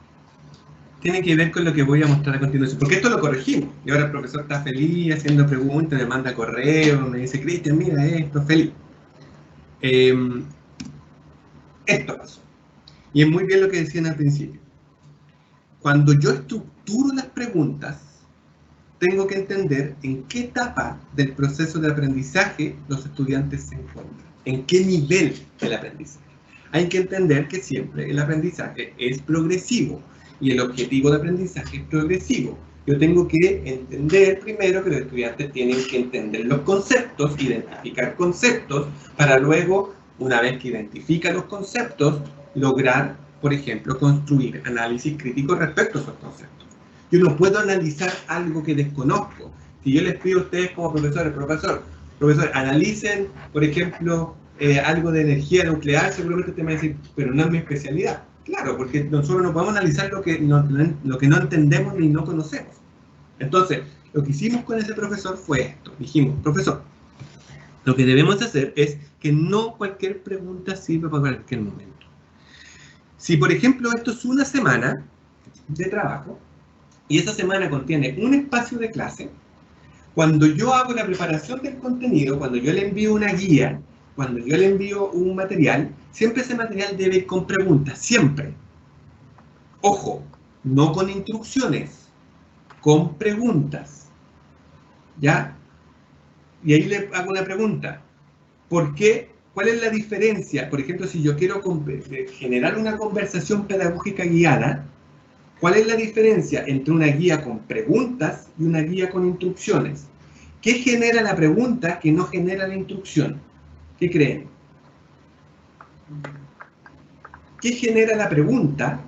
tiene que ver con lo que voy a mostrar a continuación, porque esto lo corregimos. Y ahora el profesor está feliz, haciendo preguntas, me manda correo, me dice, Cristian, mira esto, feliz. Esto pasó. Y es muy bien lo que decían al principio. Cuando yo estructuro las preguntas, tengo que entender en qué etapa del proceso de aprendizaje los estudiantes se encuentran, en qué nivel del aprendizaje. Hay que entender que siempre el aprendizaje es progresivo y el objetivo de aprendizaje es progresivo. Yo tengo que entender primero que los estudiantes tienen que entender los conceptos, identificar conceptos, para luego, una vez que identifican los conceptos, lograr, por ejemplo, construir análisis crítico respecto a esos conceptos. Yo no puedo analizar algo que desconozco. Si yo les pido a ustedes como profesores, profesor, analicen, por ejemplo, algo de energía nuclear, seguramente usted me va a decir, pero no es mi especialidad. Claro, porque nosotros no podemos analizar lo que no entendemos ni no conocemos. Entonces, lo que hicimos con ese profesor fue esto. Dijimos, profesor, lo que debemos hacer es que no cualquier pregunta sirve para cualquier momento. Si, por ejemplo, esto es una semana de trabajo, y esa semana contiene un espacio de clase, cuando yo hago la preparación del contenido, cuando yo le envío una guía, cuando yo le envío un material, siempre ese material debe ir con preguntas, siempre. Ojo, no con instrucciones, con preguntas. ¿Ya? Y ahí le hago una pregunta. ¿Por qué? ¿Cuál es la diferencia? Por ejemplo, si yo quiero generar una conversación pedagógica guiada, ¿cuál es la diferencia entre una guía con preguntas y una guía con instrucciones? ¿Qué genera la pregunta que no genera la instrucción? ¿Qué creen? ¿Qué genera la pregunta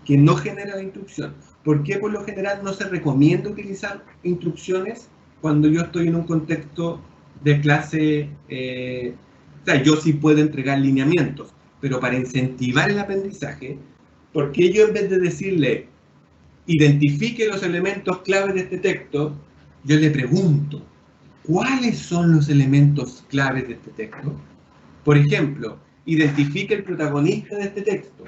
que no genera la instrucción? ¿Por qué por lo general no se recomienda utilizar instrucciones cuando yo estoy en un contexto de clase? O sea, yo sí puedo entregar lineamientos, pero para incentivar el aprendizaje, ¿por qué yo en vez de decirle, identifique los elementos claves de este texto, yo le pregunto, ¿cuáles son los elementos claves de este texto? Por ejemplo, identifique el protagonista de este texto.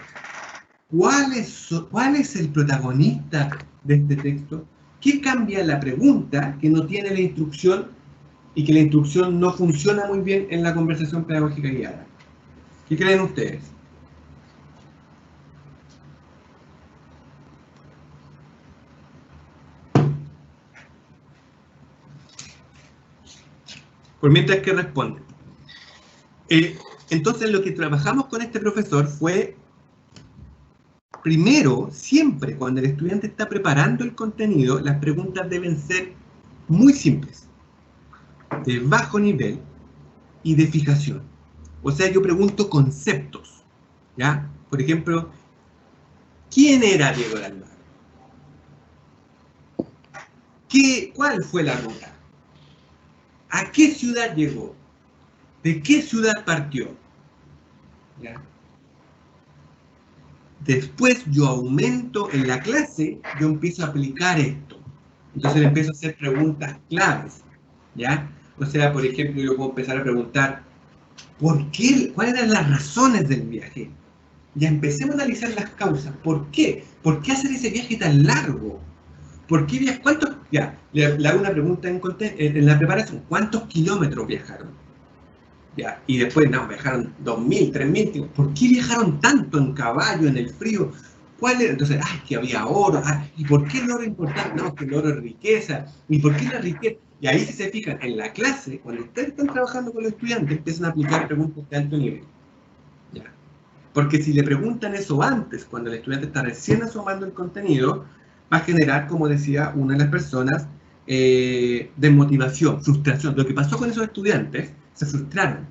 ¿Cuál es el protagonista de este texto? ¿Qué cambia la pregunta que no tiene la instrucción y que la instrucción no funciona muy bien en la conversación pedagógica guiada? ¿Qué creen ustedes? Por mientras que responden. Entonces lo que trabajamos con este profesor fue, primero, siempre cuando el estudiante está preparando el contenido, las preguntas deben ser muy simples, de bajo nivel y de fijación. O sea, yo pregunto conceptos, ¿ya? Por ejemplo, ¿quién era Diego de Almagro? ¿Cuál fue la ruta? ¿A qué ciudad llegó? ¿De qué ciudad partió? ¿Ya? Después yo aumento en la clase, yo empiezo a aplicar esto. Entonces le empiezo a hacer preguntas claves. ¿Ya? O sea, por ejemplo, yo puedo empezar a preguntar, ¿por qué? ¿Cuáles eran las razones del viaje? Ya empecemos a analizar las causas. ¿Por qué? ¿Por qué hacer ese viaje tan largo? ¿Por qué viajar? ¿Cuántos? Ya, le hago una pregunta en la preparación. ¿Cuántos kilómetros viajaron? Ya, y después, no, viajaron 2.000, 3.000. ¿Por qué viajaron tanto en caballo, en el frío? ¿Cuál era? Entonces, que había oro. ¿Y por qué el oro es importante? No, que el oro es riqueza. ¿Y por qué la riqueza? Y ahí, si se fijan, en la clase, cuando ustedes están trabajando con los estudiantes, empiezan a aplicar preguntas de alto nivel. Ya. Porque si le preguntan eso antes, cuando el estudiante está recién asomando el contenido, va a generar, como decía una de las personas, desmotivación, frustración. Lo que pasó con esos estudiantes, se frustraron.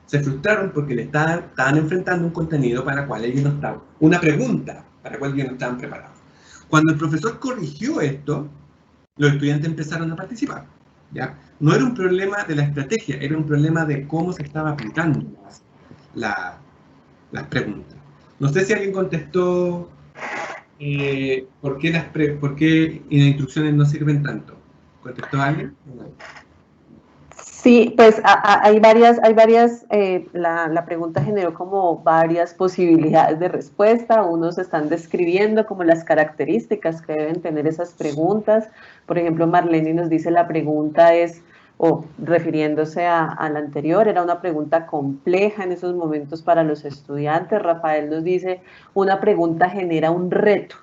Se frustraron porque le estaban enfrentando un contenido para el cual ellos no estaban, una pregunta para la cual ellos no estaban preparados. Cuando el profesor corrigió esto, los estudiantes empezaron a participar. ¿ya? No era un problema de la estrategia, era un problema de cómo se estaba aplicando las preguntas. No sé si alguien contestó por qué las instrucciones no sirven tanto. ¿Contestó alguien? No. Sí, pues la pregunta generó como varias posibilidades de respuesta. Unos están describiendo como las características que deben tener esas preguntas. Por ejemplo, Marlene nos dice la pregunta es, o refiriéndose a la anterior, era una pregunta compleja en esos momentos para los estudiantes. Rafael nos dice, una pregunta genera un reto,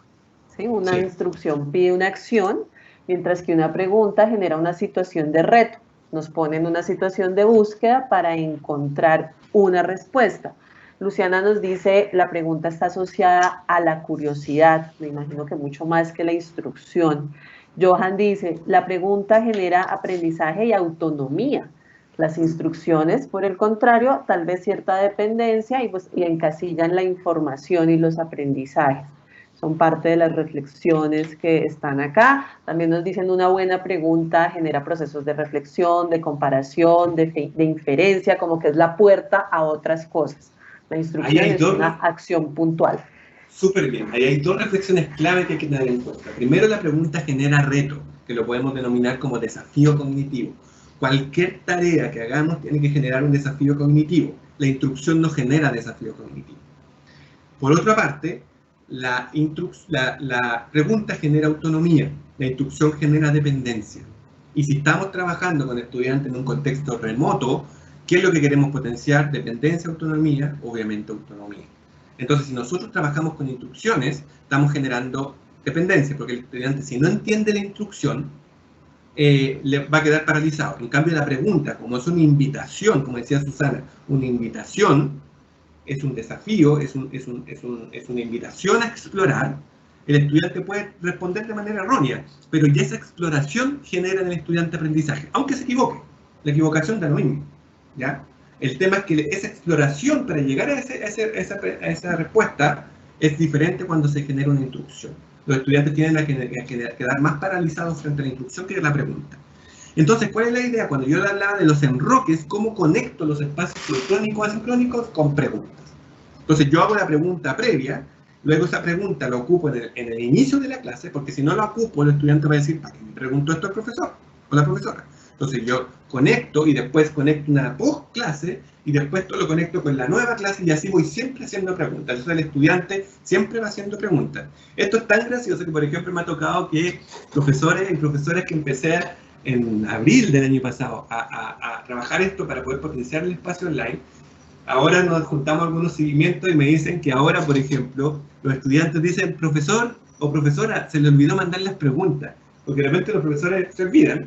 ¿sí? Una instrucción pide una acción, mientras que una pregunta genera una situación de reto. Nos pone en una situación de búsqueda para encontrar una respuesta. Luciana nos dice, la pregunta está asociada a la curiosidad, me imagino que mucho más que la instrucción. Johan dice, la pregunta genera aprendizaje y autonomía. Las instrucciones, por el contrario, tal vez cierta dependencia y encasillan la información y los aprendizajes. Son parte de las reflexiones que están acá. También nos dicen una buena pregunta genera procesos de reflexión, de comparación, de inferencia, como que es la puerta a otras cosas. La instrucción es una acción puntual. Súper bien. Ahí hay dos reflexiones clave que hay que tener en cuenta. Primero, la pregunta genera reto, que lo podemos denominar como desafío cognitivo. Cualquier tarea que hagamos tiene que generar un desafío cognitivo. La instrucción no genera desafío cognitivo. Por otra parte, la pregunta genera autonomía, la instrucción genera dependencia. Y si estamos trabajando con estudiantes en un contexto remoto, ¿qué es lo que queremos potenciar? Dependencia, autonomía, obviamente autonomía. Entonces, si nosotros trabajamos con instrucciones, estamos generando dependencia, porque el estudiante, si no entiende la instrucción, le va a quedar paralizado. En cambio, la pregunta, como es una invitación, como decía Susana, una invitación, es un desafío, es una invitación a explorar, el estudiante puede responder de manera errónea, pero ya esa exploración genera en el estudiante aprendizaje, aunque se equivoque. La equivocación da lo mismo, ¿ya? El tema es que esa exploración para llegar a esa respuesta es diferente cuando se genera una instrucción. Los estudiantes tienen que quedar más paralizados frente a la instrucción que a la pregunta. Entonces, ¿cuál es la idea? Cuando yo hablaba de los enroques, ¿cómo conecto los espacios sincrónicos y asincrónicos con preguntas? Entonces, yo hago la pregunta previa, luego esa pregunta la ocupo en el inicio de la clase, porque si no la ocupo, el estudiante va a decir, ¿para qué me pregunto esto al profesor o la profesora? Entonces, yo conecto y después conecto una post-clase y después todo lo conecto con la nueva clase y así voy siempre haciendo preguntas. Entonces, el estudiante siempre va haciendo preguntas. Esto es tan gracioso que, por ejemplo, me ha tocado que profesores y profesoras que empecé en abril del año pasado a trabajar esto para poder potenciar el espacio online, ahora nos juntamos algunos seguimientos y me dicen que ahora, por ejemplo, los estudiantes dicen, profesor o profesora, se le olvidó mandar las preguntas, porque de repente los profesores se olvidan,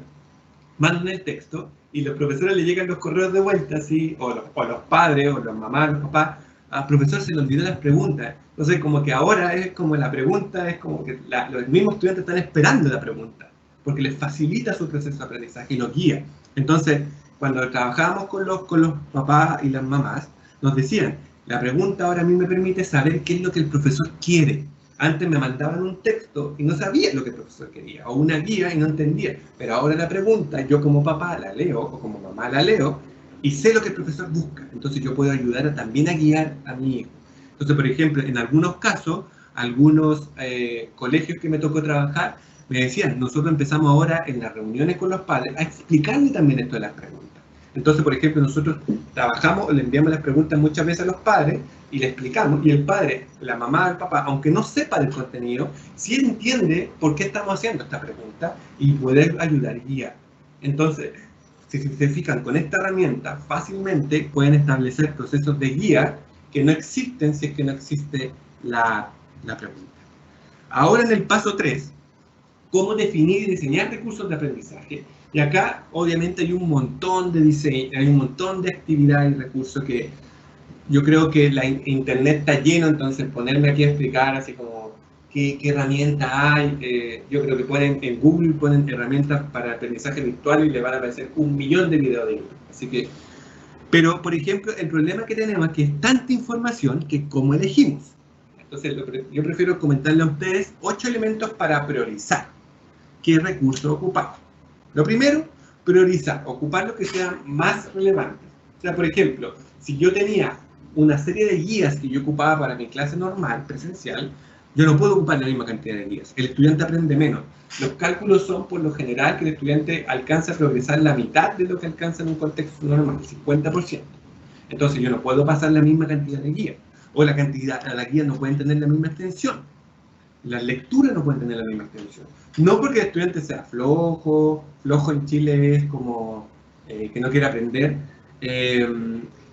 mandan el texto y los profesores le llegan los correos de vuelta, ¿sí? o los padres, o los mamás, los papás, al profesor se le olvidó las preguntas. Entonces, como que ahora es como la pregunta, es como que los mismos estudiantes están esperando la pregunta, porque les facilita su proceso de aprendizaje y los guía. Entonces, cuando trabajábamos con los papás y las mamás, nos decían, la pregunta ahora a mí me permite saber qué es lo que el profesor quiere. Antes me mandaban un texto y no sabía lo que el profesor quería, o una guía y no entendía. Pero ahora la pregunta, yo como papá la leo, o como mamá la leo, y sé lo que el profesor busca. Entonces yo puedo ayudar también a guiar a mi hijo. Entonces, por ejemplo, en algunos casos, algunos colegios que me tocó trabajar, me decían, nosotros empezamos ahora en las reuniones con los padres a explicarle también esto de las preguntas. Entonces, por ejemplo, nosotros trabajamos, le enviamos las preguntas muchas veces a los padres y le explicamos, y el padre, la mamá, el papá, aunque no sepa del contenido, sí entiende por qué estamos haciendo esta pregunta y puede ayudar y guiar. Entonces, si se fijan con esta herramienta, fácilmente pueden establecer procesos de guía que no existen si es que no existe la pregunta. Ahora en el paso 3, cómo definir y diseñar recursos de aprendizaje. Y acá, obviamente, hay un montón de diseño, hay un montón de actividades y recursos que yo creo que la internet está lleno, entonces ponerme aquí a explicar así como qué herramientas hay, yo creo que en Google ponen herramientas para aprendizaje virtual y le van a aparecer 1.000.000 de videos de YouTube. Así que, pero, por ejemplo, el problema que tenemos es que es tanta información que cómo elegimos. Entonces, yo prefiero comentarle a ustedes 8 elementos para priorizar qué recurso ocupar. Lo primero, priorizar, ocupar lo que sea más relevante. O sea, por ejemplo, si yo tenía una serie de guías que yo ocupaba para mi clase normal, presencial, yo no puedo ocupar la misma cantidad de guías. El estudiante aprende menos. Los cálculos son, por lo general, que el estudiante alcanza a progresar la mitad de lo que alcanza en un contexto normal, 50%. Entonces yo no puedo pasar la misma cantidad de guías. O las guías no pueden tener la misma extensión. Las lecturas no pueden tener la misma extensión. No porque el estudiante sea flojo en Chile es como que no quiere aprender,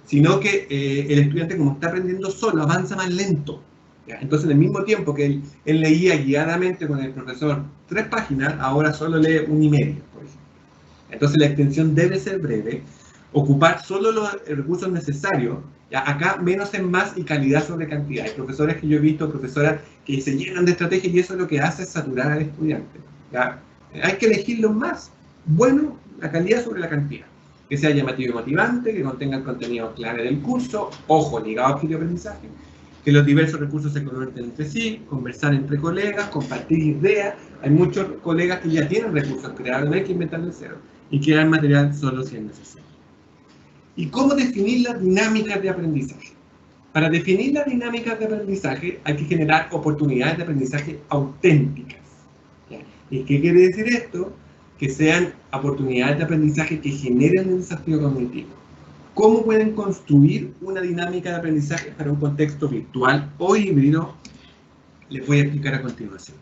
sino que el estudiante, como está aprendiendo solo, avanza más lento. ¿Ya? Entonces, en el mismo tiempo que él leía guiadamente con el profesor 3 páginas, ahora solo lee 1 y medio, por ejemplo. Entonces, la extensión debe ser breve, ocupar solo los recursos necesarios. ¿Ya? Acá menos es más y calidad sobre cantidad. Hay profesores que yo he visto, profesoras que se llenan de estrategias y eso lo que hace es saturar al estudiante. ¿Ya? Hay que elegir lo más bueno, la calidad sobre la cantidad. Que sea llamativo y motivante, que contenga el contenido clave del curso, ojo, ligado a objetivo de aprendizaje, que los diversos recursos se conecten entre sí, conversar entre colegas, compartir ideas. Hay muchos colegas que ya tienen recursos creados, no hay que inventar de cero, y crear material solo si es necesario. ¿Y cómo definir las dinámicas de aprendizaje? Para definir las dinámicas de aprendizaje hay que generar oportunidades de aprendizaje auténticas. ¿Ya? ¿Y qué quiere decir esto? Que sean oportunidades de aprendizaje que generen un desafío cognitivo. ¿Cómo pueden construir una dinámica de aprendizaje para un contexto virtual o híbrido? Les voy a explicar a continuación.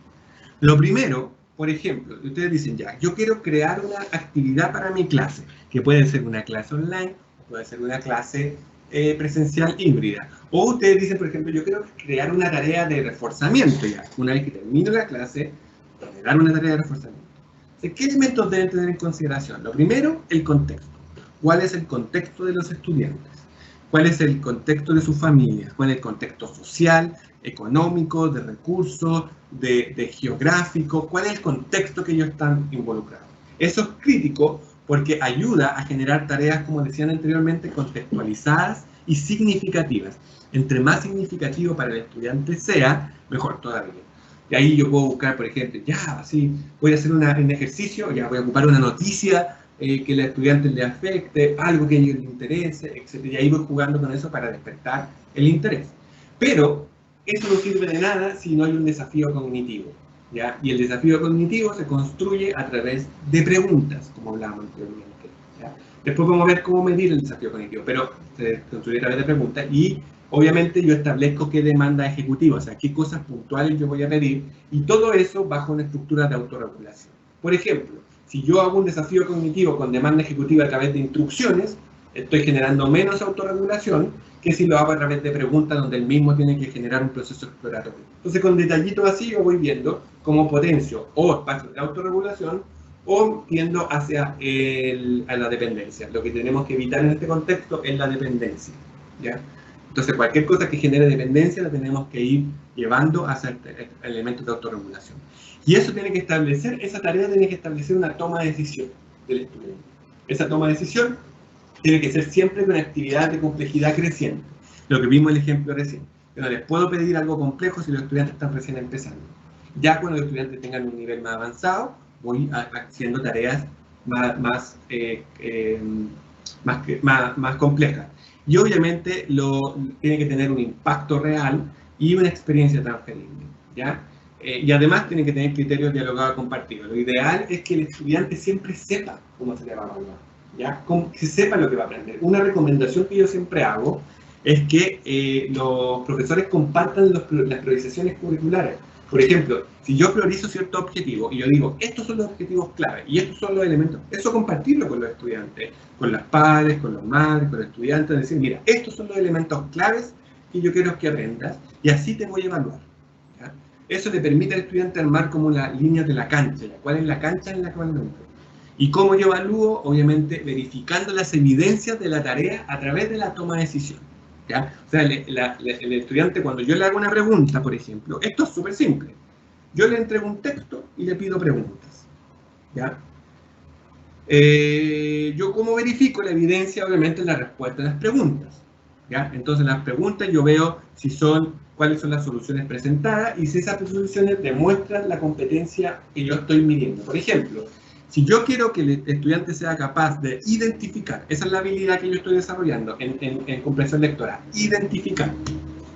Lo primero, por ejemplo, ustedes dicen ya, yo quiero crear una actividad para mi clase, que puede ser una clase online, puede ser una clase presencial híbrida. O ustedes dicen, por ejemplo, yo quiero crear una tarea de reforzamiento ya. Una vez que termino la clase, generar una tarea de reforzamiento. ¿Qué elementos deben tener en consideración? Lo primero, el contexto. ¿Cuál es el contexto de los estudiantes? ¿Cuál es el contexto de sus familias? ¿Cuál es el contexto social, económico, de recursos, de geográfico? ¿Cuál es el contexto que ellos están involucrados? Eso es crítico porque ayuda a generar tareas, como decían anteriormente, contextualizadas y significativas. Entre más significativo para el estudiante sea, mejor todavía. Y ahí yo puedo buscar, por ejemplo, ya, así, voy a hacer un ejercicio, ya voy a ocupar una noticia que al estudiante le afecte, algo que a ellos les interese, etc. Y ahí voy jugando con eso para despertar el interés. Pero eso no sirve de nada si no hay un desafío cognitivo. ¿Ya? Y el desafío cognitivo se construye a través de preguntas, como hablábamos anteriormente. ¿Ya? Después vamos a ver cómo medir el desafío cognitivo, pero se construye a través de preguntas y obviamente yo establezco qué demanda ejecutiva, o sea, qué cosas puntuales yo voy a pedir, y todo eso bajo una estructura de autorregulación. Por ejemplo, si yo hago un desafío cognitivo con demanda ejecutiva a través de instrucciones, estoy generando menos autorregulación que si lo hago a través de preguntas donde el mismo tiene que generar un proceso exploratorio. Entonces, con detallitos así yo voy viendo cómo potencio o espacios de autorregulación o tiendo hacia a la dependencia. Lo que tenemos que evitar en este contexto es la dependencia. ¿Ya? Entonces, cualquier cosa que genere dependencia la tenemos que ir llevando hacia elementos de autorregulación. Y eso tiene que establecer, esa tarea tiene que establecer una toma de decisión del estudiante. Esa toma de decisión tiene que ser siempre con actividad de complejidad creciente. Lo que vimos en el ejemplo recién. Yo no les puedo pedir algo complejo si los estudiantes están recién empezando. Ya cuando los estudiantes tengan un nivel más avanzado, voy haciendo tareas más complejas. Y obviamente tiene que tener un impacto real y una experiencia transferible. ¿Ya? Y además tiene que tener criterios dialogados compartidos. Lo ideal es que el estudiante siempre sepa cómo se le va a evaluar. ¿Ya? Que sepa lo que va a aprender. Una recomendación que yo siempre hago es que los profesores compartan las priorizaciones curriculares. Por ejemplo, si yo priorizo cierto objetivo y yo digo, estos son los objetivos clave y estos son los elementos, eso compartirlo con los estudiantes, con las padres, con los madres, con los estudiantes, decir, mira, estos son los elementos claves que yo quiero que aprendas y así te voy a evaluar. ¿Ya? Eso le permite al estudiante armar como las líneas de la cancha, ¿ya? ¿Cuál es la cancha en la que van a entrar? ¿Y cómo yo evalúo? Obviamente verificando las evidencias de la tarea a través de la toma de decisión. ¿Ya? O sea, el estudiante, cuando yo le hago una pregunta, por ejemplo, esto es súper simple. Yo le entrego un texto y le pido preguntas. ¿Ya? Yo como verifico la evidencia, obviamente, en la respuesta a las preguntas. ¿Ya? Entonces, las preguntas yo veo cuáles son las soluciones presentadas y si esas soluciones demuestran la competencia que yo estoy midiendo. Por ejemplo, Si yo quiero que el estudiante sea capaz de identificar, esa es la habilidad que yo estoy desarrollando en comprensión lectora, identificar,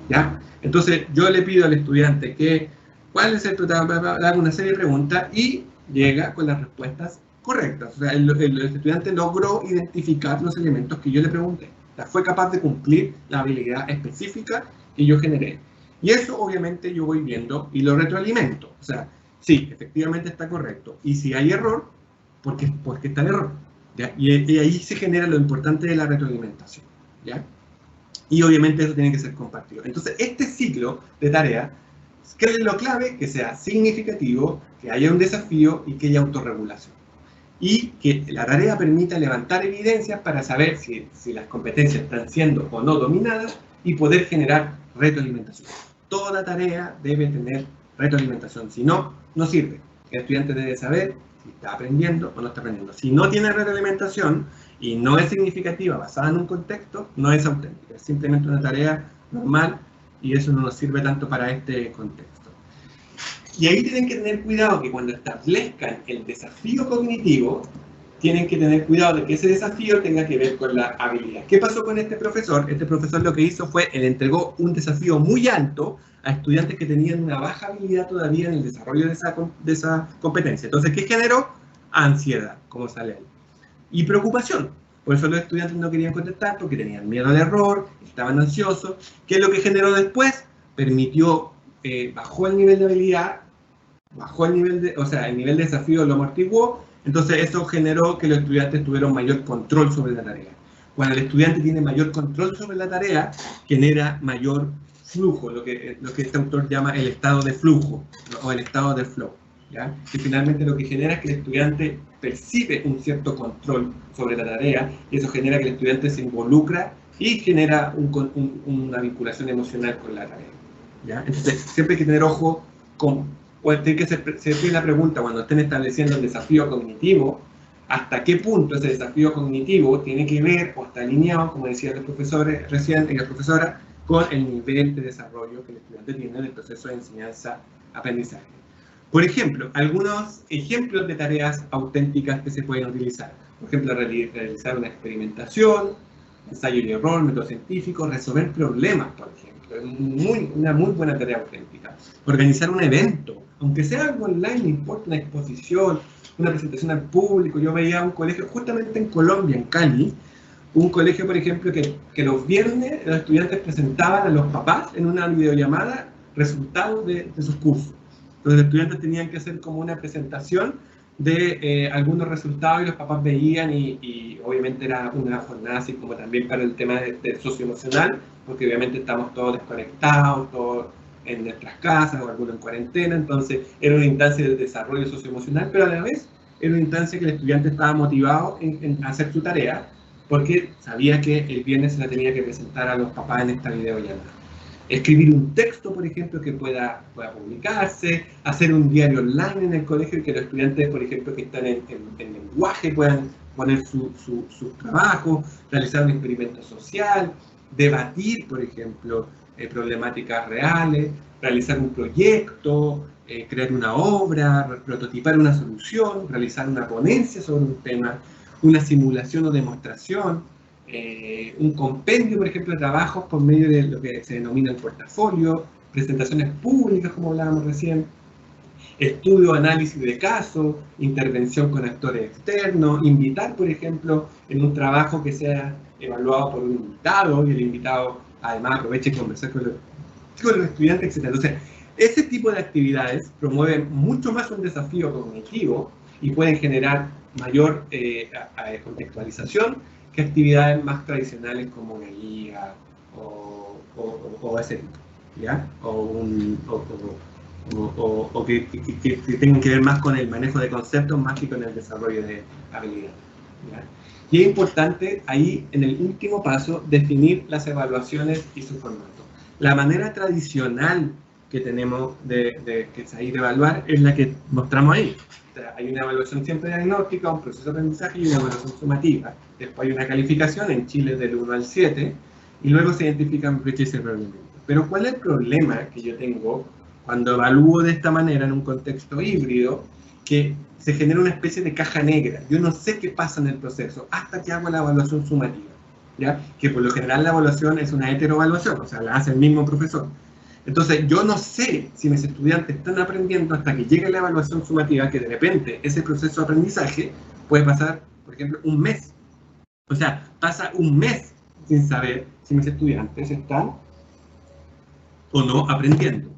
¿ya? Entonces yo le pido al estudiante que, ¿cuál es el protagonista? Hago una serie de preguntas y llega con las respuestas correctas. O sea, el estudiante logró identificar los elementos que yo le pregunté. O sea, fue capaz de cumplir la habilidad específica que yo generé. Y eso obviamente yo voy viendo y lo retroalimento. O sea, sí, efectivamente está correcto. Y si hay error, ¿por qué está el error? ¿Ya? Y ahí se genera lo importante de la retroalimentación, ¿ya? Y obviamente eso tiene que ser compartido. Entonces, este ciclo de tarea, ¿qué es lo clave? Que sea significativo, que haya un desafío y que haya autorregulación. Y que la tarea permita levantar evidencias para saber si las competencias están siendo o no dominadas y poder generar retroalimentación. Toda tarea debe tener retroalimentación, si no, no sirve. El estudiante debe saber si está aprendiendo o no está aprendiendo. Si no tiene retroalimentación y no es significativa, basada en un contexto, no es auténtica. Es simplemente una tarea normal y eso no nos sirve tanto para este contexto. Y ahí tienen que tener cuidado que cuando establezcan el desafío cognitivo, tienen que tener cuidado de que ese desafío tenga que ver con la habilidad. ¿Qué pasó con este profesor? Este profesor lo que hizo fue, él entregó un desafío muy alto a estudiantes que tenían una baja habilidad todavía en el desarrollo de esa competencia. Entonces, ¿qué generó? Ansiedad, como sale ahí. Y preocupación. Por eso los estudiantes no querían contestar, porque tenían miedo al error, estaban ansiosos. ¿Qué es lo que generó después? Permitió, bajó el nivel de habilidad, bajó el nivel de, o sea, el nivel de desafío lo amortiguó. Entonces eso generó que los estudiantes tuvieron mayor control sobre la tarea. Cuando el estudiante tiene mayor control sobre la tarea, genera mayor flujo, lo que este autor llama el estado de flujo, o el estado de flow, ¿ya? Que finalmente lo que genera es que el estudiante percibe un cierto control sobre la tarea, y eso genera que el estudiante se involucra y genera una vinculación emocional con la tarea, ¿ya? Entonces siempre hay que tener ojo con... Pues tiene que ser la pregunta cuando estén estableciendo el desafío cognitivo, hasta qué punto ese desafío cognitivo tiene que ver o está alineado, como decían los profesores recién y la profesora, con el nivel de desarrollo que el estudiante tiene en el proceso de enseñanza-aprendizaje. Por ejemplo, algunos ejemplos de tareas auténticas que se pueden utilizar. Por ejemplo, realizar una experimentación, ensayo y error, método científico, resolver problemas, por ejemplo. Una muy buena tarea auténtica. Organizar un evento, aunque sea algo online, no importa, una exposición, una presentación al público. Yo veía un colegio, justamente en Colombia, en Cali, un colegio, por ejemplo, que los viernes los estudiantes presentaban a los papás en una videollamada resultados de sus cursos. Los estudiantes tenían que hacer como una presentación de algunos resultados y los papás veían y obviamente era una jornada así como también para el tema de socioemocional, porque obviamente estamos todos desconectados, todos en nuestras casas o algunos en cuarentena, entonces era una instancia de desarrollo socioemocional, pero a la vez era una instancia que el estudiante estaba motivado en hacer su tarea, porque sabía que el viernes se la tenía que presentar a los papás en esta videollamada. Escribir un texto, por ejemplo, que pueda publicarse, hacer un diario online en el colegio y que los estudiantes, por ejemplo, que están en lenguaje puedan poner sus trabajos, realizar un experimento social, debatir, por ejemplo, problemáticas reales, realizar un proyecto, crear una obra, prototipar una solución, realizar una ponencia sobre un tema, una simulación o demostración, un compendio, por ejemplo, de trabajos por medio de lo que se denomina el portafolio, presentaciones públicas, como hablábamos recién, estudio, análisis de casos, intervención con actores externos, invitar, por ejemplo, en un trabajo que sea evaluado por un invitado, y el invitado además aproveche y conversar con los estudiantes, etc. Entonces, ese tipo de actividades promueven mucho más un desafío cognitivo y pueden generar mayor contextualización que actividades más tradicionales como una guía o ese tipo, ¿ya? O que tengan que ver más con el manejo de conceptos más que con el desarrollo de habilidades, ¿ya? Y es importante ahí, en el último paso, definir las evaluaciones y su formato. La manera tradicional que tenemos de evaluar es la que mostramos ahí. O sea, hay una evaluación siempre diagnóstica, un proceso de aprendizaje y una evaluación sumativa. Después hay una calificación, en Chile del 1 al 7, y luego se identifican brechas y rendimiento. Pero ¿cuál es el problema que yo tengo cuando evalúo de esta manera en un contexto híbrido? que se genera una especie de caja negra. Yo no sé qué pasa en el proceso hasta que hago la evaluación sumativa, ¿ya? Que por lo general la evaluación es una heteroevaluación, o sea, la hace el mismo profesor. Entonces, yo no sé si mis estudiantes están aprendiendo hasta que llegue la evaluación sumativa, que de repente ese proceso de aprendizaje puede pasar, por ejemplo, un mes. O sea, pasa un mes sin saber si mis estudiantes están o no aprendiendo.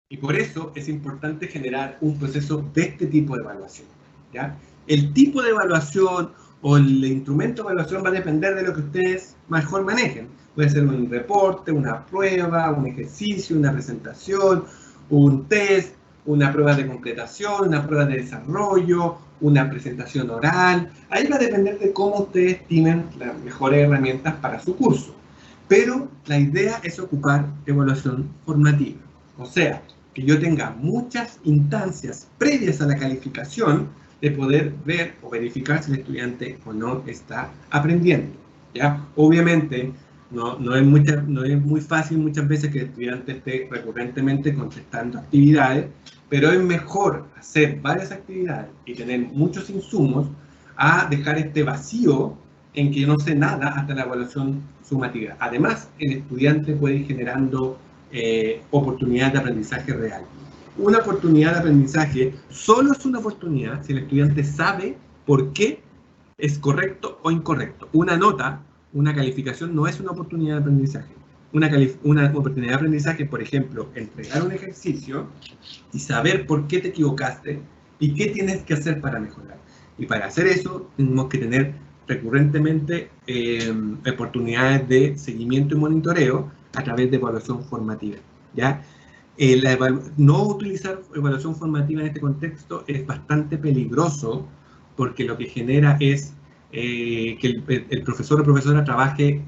Y por eso es importante generar un proceso de este tipo de evaluación, ¿ya? El tipo de evaluación o el instrumento de evaluación va a depender de lo que ustedes mejor manejen. Puede ser un reporte, una prueba, un ejercicio, una presentación, un test, una prueba de completación, una prueba de desarrollo, una presentación oral. Ahí va a depender de cómo ustedes estimen las mejores herramientas para su curso. Pero la idea es ocupar evaluación formativa. O sea, que yo tenga muchas instancias previas a la calificación de poder ver o verificar si el estudiante o no está aprendiendo, ¿ya? Obviamente, no es muy fácil muchas veces que el estudiante esté recurrentemente contestando actividades, pero es mejor hacer varias actividades y tener muchos insumos a dejar este vacío en que yo no sé nada hasta la evaluación sumativa. Además, el estudiante puede ir generando oportunidades de aprendizaje real. Una oportunidad de aprendizaje solo es una oportunidad si el estudiante sabe por qué es correcto o incorrecto. Una nota, una calificación no es una oportunidad de aprendizaje. Una oportunidad de aprendizaje, por ejemplo, entregar un ejercicio y saber por qué te equivocaste y qué tienes que hacer para mejorar. Y para hacer eso tenemos que tener recurrentemente oportunidades de seguimiento y monitoreo a través de evaluación formativa, ¿ya? No utilizar evaluación formativa en este contexto es bastante peligroso porque lo que genera es que el profesor o profesora trabaje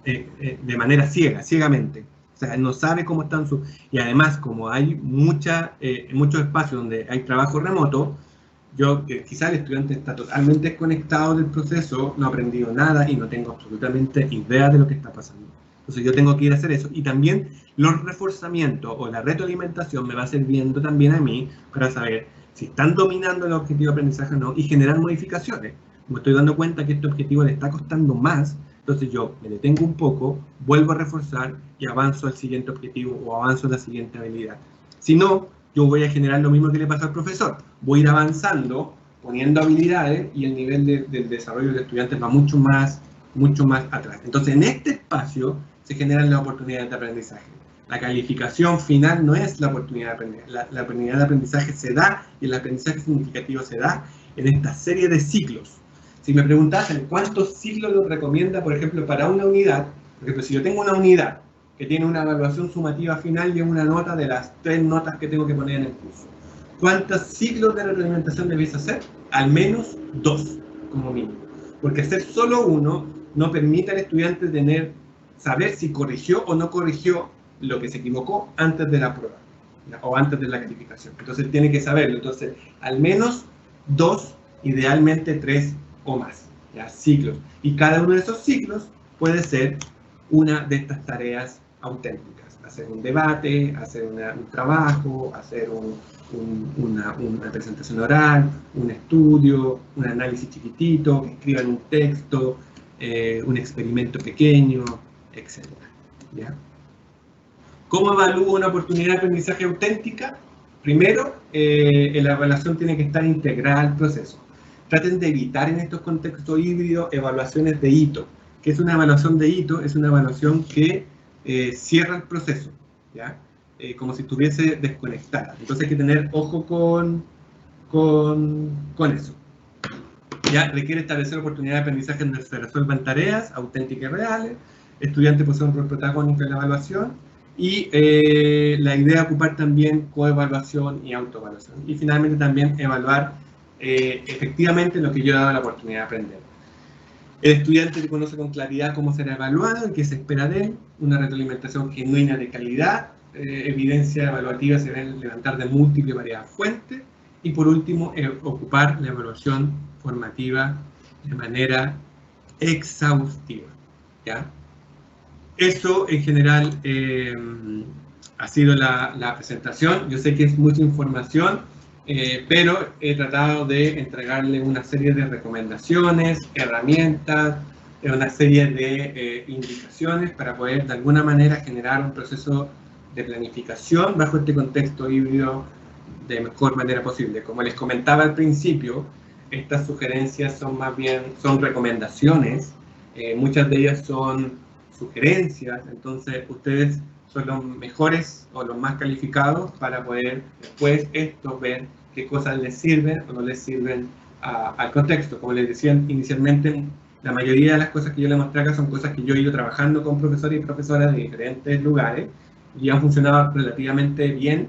de manera ciegamente. O sea, no sabe cómo están sus... Y además, como hay muchos espacios donde hay trabajo remoto, quizá el estudiante está totalmente desconectado del proceso, no ha aprendido nada y no tengo absolutamente idea de lo que está pasando. Entonces yo tengo que ir a hacer eso. Y también los reforzamientos o la retroalimentación me va sirviendo también a mí para saber si están dominando el objetivo de aprendizaje o no y generar modificaciones. Me estoy dando cuenta que este objetivo le está costando más, entonces yo me detengo un poco, vuelvo a reforzar y avanzo al siguiente objetivo o avanzo a la siguiente habilidad. Si no, yo voy a generar lo mismo que le pasa al profesor. Voy a ir avanzando, poniendo habilidades y el nivel del desarrollo del estudiante va mucho más atrás. Entonces, en este espacio se generan las oportunidades de aprendizaje. La calificación final no es la oportunidad de aprendizaje. La oportunidad de aprendizaje se da y el aprendizaje significativo se da en esta serie de ciclos. Si me preguntasen cuántos ciclos los recomienda, por ejemplo, para una unidad, por ejemplo, si yo tengo una unidad que tiene una evaluación sumativa final y una nota de las 3 notas que tengo que poner en el curso, ¿cuántos ciclos de retroalimentación debéis hacer? Al menos 2, como mínimo. Porque hacer solo uno no permite al estudiante saber si corrigió o no corrigió lo que se equivocó antes de la prueba, ¿ya? O antes de la calificación. Entonces tiene que saberlo. Entonces, al menos 2, idealmente 3 o más, ¿ya? Ciclos. Y cada uno de esos ciclos puede ser una de estas tareas auténticas. Hacer un debate, hacer un trabajo, hacer una presentación oral, un estudio, un análisis chiquitito, que escriban un texto, un experimento pequeño, etc. ¿Ya? ¿Cómo evalúo una oportunidad de aprendizaje auténtica? Primero, la evaluación tiene que estar integrada al proceso. Traten de evitar en estos contextos híbridos evaluaciones de hito. ¿Qué es una evaluación de hito? Es una evaluación que cierra el proceso, ¿ya? Como si estuviese desconectada. Entonces hay que tener ojo con eso. Ya requiere establecer oportunidades de aprendizaje donde se resuelvan tareas auténticas y reales. Estudiantes poseen un rol protagónico en la evaluación. Y la idea es ocupar también coevaluación y autoevaluación. Y finalmente también evaluar efectivamente lo que yo he dado la oportunidad de aprender. El estudiante reconoce con claridad cómo será evaluado y qué se espera de él. Una retroalimentación genuina de calidad. Evidencia evaluativa se debe levantar de múltiples y variadas fuentes. Y por último, ocupar la evaluación formativa de manera exhaustiva, ¿ya? Eso en general ha sido la presentación. Yo sé que es mucha información. pero he tratado de entregarle una serie de recomendaciones, herramientas, una serie de indicaciones para poder de alguna manera generar un proceso de planificación bajo este contexto híbrido de mejor manera posible. Como les comentaba al principio, estas sugerencias son más bien, son recomendaciones, muchas de ellas son sugerencias, entonces ustedes son los mejores o los más calificados para poder después ver qué cosas les sirven o no les sirven al contexto. Como les decía inicialmente, la mayoría de las cosas que yo les mostré acá son cosas que yo he ido trabajando con profesores y profesoras de diferentes lugares y han funcionado relativamente bien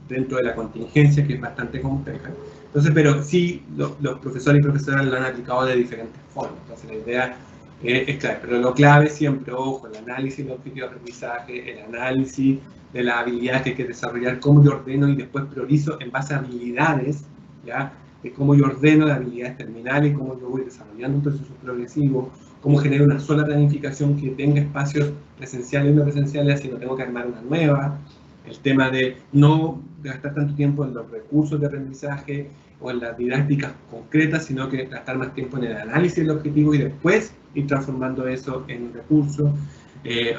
dentro de la contingencia, que es bastante compleja. Entonces, pero sí, los profesores y profesoras lo han aplicado de diferentes formas. Entonces, la idea es clave. Pero lo clave siempre, ojo, el análisis de los objetivos de aprendizaje, el análisis de las habilidades que hay que desarrollar, cómo yo ordeno y después priorizo en base a habilidades, ¿ya? De cómo yo ordeno las habilidades terminales, cómo yo voy desarrollando un proceso progresivo, cómo genero una sola planificación que tenga espacios presenciales y no presenciales, así no tengo que armar una nueva. El tema de no gastar tanto tiempo en los recursos de aprendizaje o en las didácticas concretas, sino que gastar más tiempo en el análisis del objetivo y después ir transformando eso en recursos.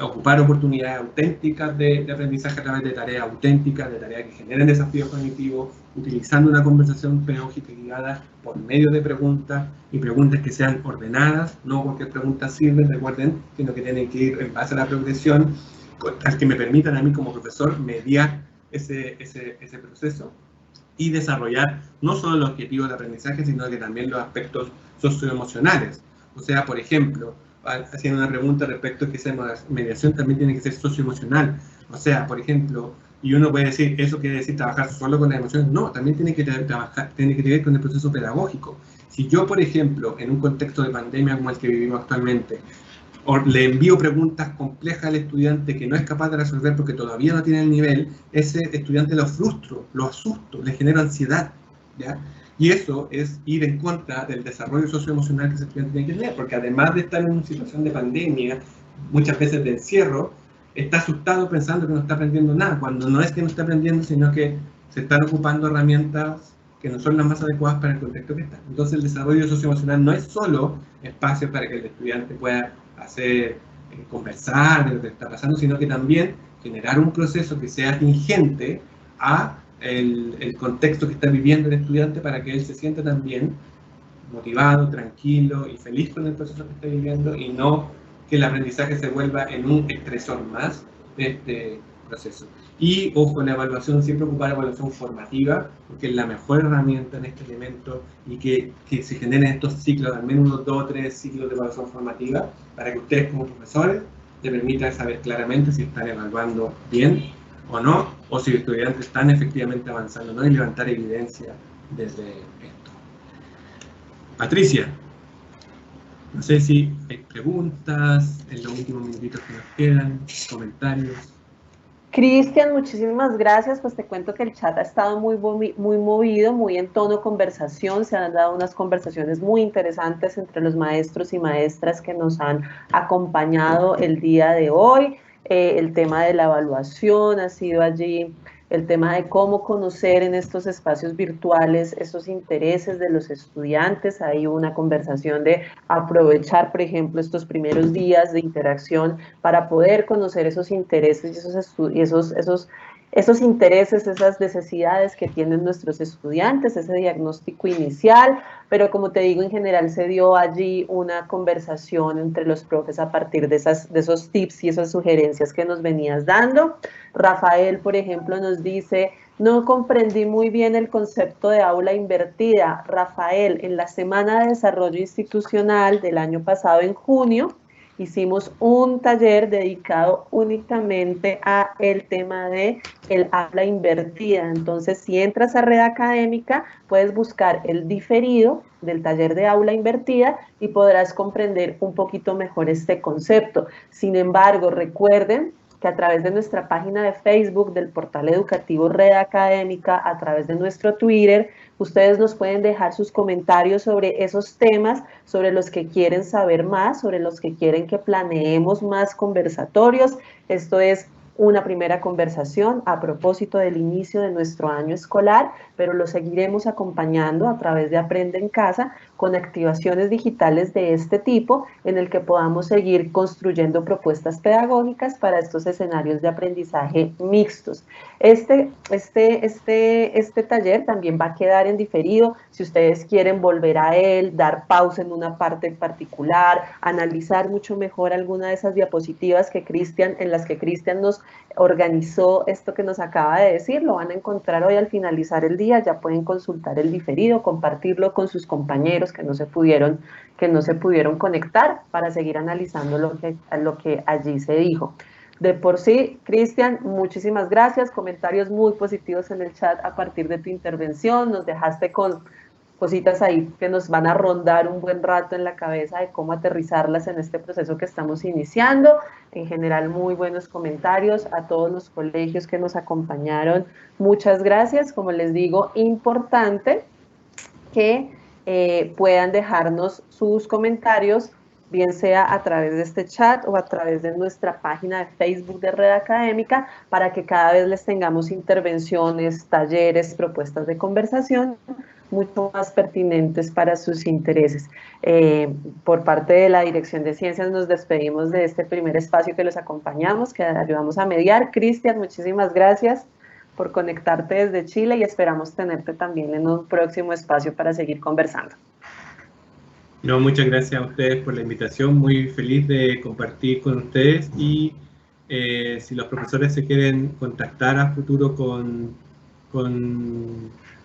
Ocupar oportunidades auténticas de aprendizaje a través de tareas auténticas, de tareas que generen desafíos cognitivos, utilizando una conversación pedagógica guiada por medio de preguntas y preguntas que sean ordenadas, no cualquier pregunta sirve, recuerden, sino que tienen que ir en base a la progresión, al que me permitan a mí como profesor mediar ese proceso y desarrollar no solo los objetivos de aprendizaje, sino que también los aspectos socioemocionales. O sea, por ejemplo, haciendo una pregunta respecto a que esa mediación también tiene que ser socioemocional. O sea, por ejemplo, y uno puede decir, ¿eso quiere decir trabajar solo con las emociones? No, también tiene que ver con el proceso pedagógico. Si yo, por ejemplo, en un contexto de pandemia como el que vivimos actualmente, le envío preguntas complejas al estudiante que no es capaz de resolver porque todavía no tiene el nivel, ese estudiante lo frustro, lo asusto, le genero ansiedad, ¿ya? Y eso es ir en contra del desarrollo socioemocional que ese estudiante tiene que tener, porque además de estar en una situación de pandemia, muchas veces de encierro, está asustado pensando que no está aprendiendo nada, cuando no es que no está aprendiendo, sino que se están ocupando herramientas que no son las más adecuadas para el contexto que está. Entonces el desarrollo socioemocional no es solo espacio para que el estudiante pueda hacer, conversar de lo que está pasando, sino que también generar un proceso que sea tingente a el contexto que está viviendo el estudiante para que él se sienta también motivado, tranquilo y feliz con el proceso que está viviendo y no que el aprendizaje se vuelva en un estresor más de este proceso. Y ojo, la evaluación, siempre ocupar la evaluación formativa, porque es la mejor herramienta en este elemento y que se generen estos ciclos, al menos unos 2 o 3 ciclos de evaluación formativa, para que ustedes como profesores les permitan saber claramente si están evaluando bien o no, o si los estudiantes están efectivamente avanzando, ¿no? Y levantar evidencia desde esto. Patricia, no sé si hay preguntas en los últimos minutitos que nos quedan, comentarios. Cristian, muchísimas gracias. Pues te cuento que el chat ha estado muy movido, muy en tono conversación. Se han dado unas conversaciones muy interesantes entre los maestros y maestras que nos han acompañado el día de hoy. El tema de la evaluación ha sido allí, el tema de cómo conocer en estos espacios virtuales esos intereses de los estudiantes. Hay una conversación de aprovechar, por ejemplo, estos primeros días de interacción para poder conocer esos intereses y esos intereses, esas necesidades que tienen nuestros estudiantes, ese diagnóstico inicial, pero como te digo, en general se dio allí una conversación entre los profes a partir de esos tips y esas sugerencias que nos venías dando. Rafael, por ejemplo, nos dice, no comprendí muy bien el concepto de aula invertida. Rafael, en la Semana de Desarrollo Institucional del año pasado, en junio, hicimos un taller dedicado únicamente a el tema de el aula invertida. Entonces, si entras a Red Académica, puedes buscar el diferido del taller de aula invertida y podrás comprender un poquito mejor este concepto. Sin embargo, recuerden que a través de nuestra página de Facebook, del portal educativo Red Académica, a través de nuestro Twitter, ustedes nos pueden dejar sus comentarios sobre esos temas, sobre los que quieren saber más, sobre los que quieren que planeemos más conversatorios. Esto es una primera conversación a propósito del inicio de nuestro año escolar, pero lo seguiremos acompañando a través de Aprende en Casa con activaciones digitales de este tipo en el que podamos seguir construyendo propuestas pedagógicas para estos escenarios de aprendizaje mixtos. Este taller también va a quedar en diferido. Si ustedes quieren volver a él, dar pausa en una parte en particular, analizar mucho mejor alguna de esas diapositivas en las que Cristian nos organizó esto que nos acaba de decir, lo van a encontrar hoy al finalizar el día. Ya pueden consultar el diferido, compartirlo con sus compañeros que no se pudieron conectar para seguir analizando lo que allí se dijo. De por sí, Cristian, muchísimas gracias, comentarios muy positivos en el chat a partir de tu intervención, nos dejaste con cositas ahí que nos van a rondar un buen rato en la cabeza de cómo aterrizarlas en este proceso que estamos iniciando. En general, muy buenos comentarios a todos los colegios que nos acompañaron. Muchas gracias. Como les digo, importante que puedan dejarnos sus comentarios, bien sea a través de este chat o a través de nuestra página de Facebook de Red Académica, para que cada vez les tengamos intervenciones, talleres, propuestas de conversación mucho más pertinentes para sus intereses. Por parte de la Dirección de Ciencias nos despedimos de este primer espacio que los acompañamos, que ayudamos a mediar. Cristian, muchísimas gracias por conectarte desde Chile y esperamos tenerte también en un próximo espacio para seguir conversando. No, muchas gracias a ustedes por la invitación, muy feliz de compartir con ustedes y si los profesores se quieren contactar a futuro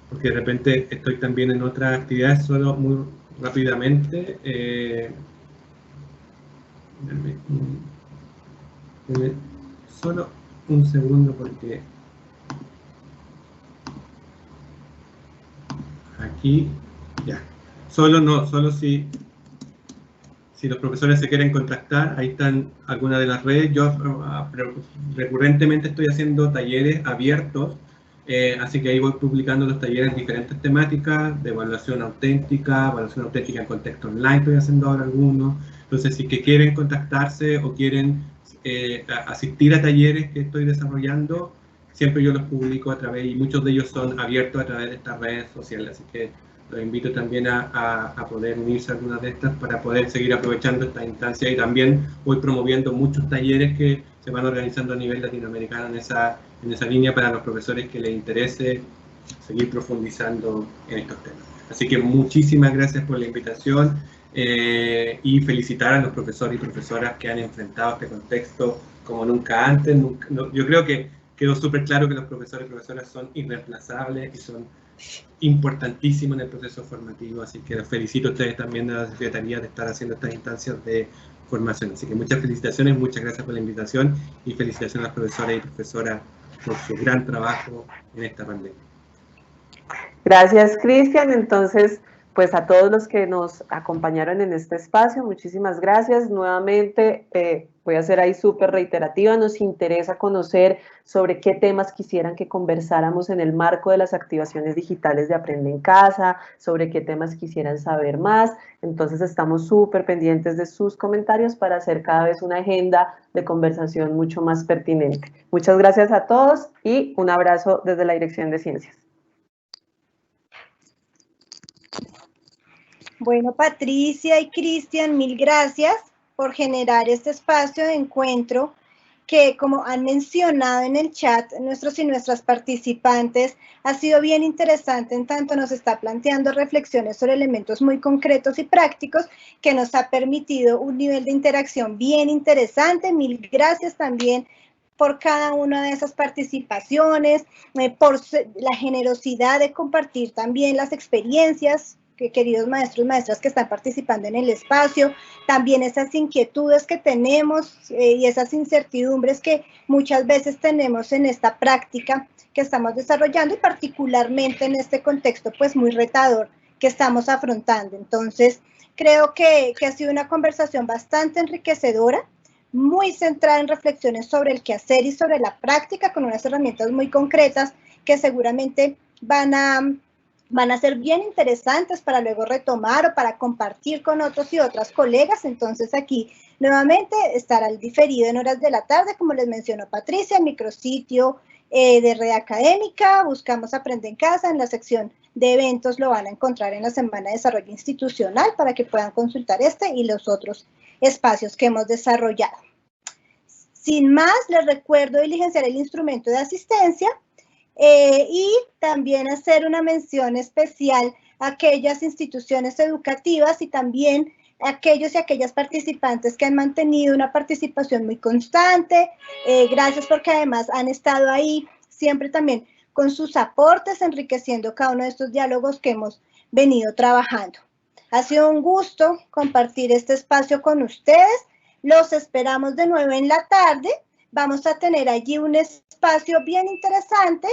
porque de repente estoy también en otras actividades, solo muy rápidamente, solo un segundo porque aquí ya. Solo si los profesores se quieren contactar, ahí están algunas de las redes. Yo recurrentemente estoy haciendo talleres abiertos, así que ahí voy publicando los talleres en diferentes temáticas, de evaluación auténtica en contexto online, estoy haciendo ahora algunos. Entonces, si que quieren contactarse o quieren asistir a talleres que estoy desarrollando, siempre yo los publico a través, y muchos de ellos son abiertos a través de estas redes sociales, así que los invito también a poder unirse a algunas de estas para poder seguir aprovechando esta instancia, y también voy promoviendo muchos talleres que se van organizando a nivel latinoamericano en esa línea para los profesores que les interese seguir profundizando en estos temas. Así que muchísimas gracias por la invitación y felicitar a los profesores y profesoras que han enfrentado este contexto como nunca antes. Yo creo que quedó súper claro que los profesores y profesoras son irreemplazables y son importantísimos en el proceso formativo, así que los felicito a ustedes también de la Secretaría de estar haciendo estas instancias de formación. Así que muchas felicitaciones, muchas gracias por la invitación y felicitaciones a los profesores y profesoras por su gran trabajo en esta pandemia. Gracias, Cristian. Entonces, pues a todos los que nos acompañaron en este espacio, muchísimas gracias. Nuevamente, voy a ser ahí súper reiterativa, nos interesa conocer sobre qué temas quisieran que conversáramos en el marco de las activaciones digitales de Aprende en Casa, sobre qué temas quisieran saber más. Entonces estamos súper pendientes de sus comentarios para hacer cada vez una agenda de conversación mucho más pertinente. Muchas gracias a todos y un abrazo desde la Dirección de Ciencias. Bueno, Patricia y Cristian, mil gracias por generar este espacio de encuentro que, como han mencionado en el chat nuestros y nuestras participantes, ha sido bien interesante, en tanto nos está planteando reflexiones sobre elementos muy concretos y prácticos que nos ha permitido un nivel de interacción bien interesante. Mil gracias también por cada una de esas participaciones, por la generosidad de compartir también las experiencias, queridos maestros y maestras que están participando en el espacio, también esas inquietudes que tenemos y esas incertidumbres que muchas veces tenemos en esta práctica que estamos desarrollando y particularmente en este contexto pues muy retador que estamos afrontando. Entonces, creo que ha sido una conversación bastante enriquecedora, muy centrada en reflexiones sobre el quehacer y sobre la práctica con unas herramientas muy concretas que seguramente van a van a ser bien interesantes para luego retomar o para compartir con otros y otras colegas. Entonces aquí nuevamente estará el diferido en horas de la tarde, como les mencionó Patricia, el micrositio de Red Académica, Buscamos Aprende en Casa, en la sección de eventos lo van a encontrar en la Semana de Desarrollo Institucional para que puedan consultar este y los otros espacios que hemos desarrollado. Sin más, les recuerdo diligenciar el instrumento de asistencia y también hacer una mención especial a aquellas instituciones educativas y también a aquellos y aquellas participantes que han mantenido una participación muy constante. Gracias porque además han estado ahí siempre también con sus aportes, enriqueciendo cada uno de estos diálogos que hemos venido trabajando. Ha sido un gusto compartir este espacio con ustedes. Los esperamos de nuevo en la tarde. Vamos a tener allí un espacio bien interesante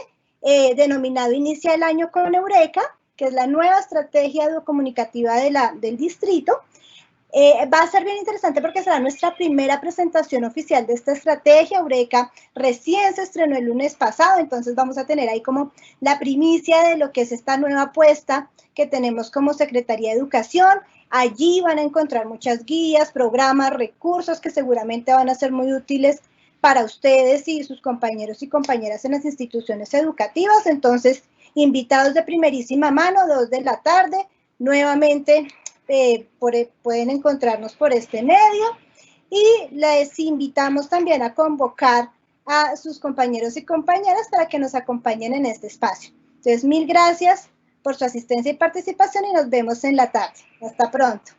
denominado Inicia el Año con Eureka, que es la nueva estrategia comunicativa del distrito. Va a ser bien interesante porque será nuestra primera presentación oficial de esta estrategia. Eureka recién se estrenó el lunes pasado, entonces vamos a tener ahí como la primicia de lo que es esta nueva apuesta que tenemos como Secretaría de Educación. Allí van a encontrar muchas guías, programas, recursos que seguramente van a ser muy útiles para ustedes y sus compañeros y compañeras en las instituciones educativas. Entonces, invitados de primerísima mano, 2 de la tarde, nuevamente pueden encontrarnos por este medio y les invitamos también a convocar a sus compañeros y compañeras para que nos acompañen en este espacio. Entonces, mil gracias por su asistencia y participación y nos vemos en la tarde. Hasta pronto.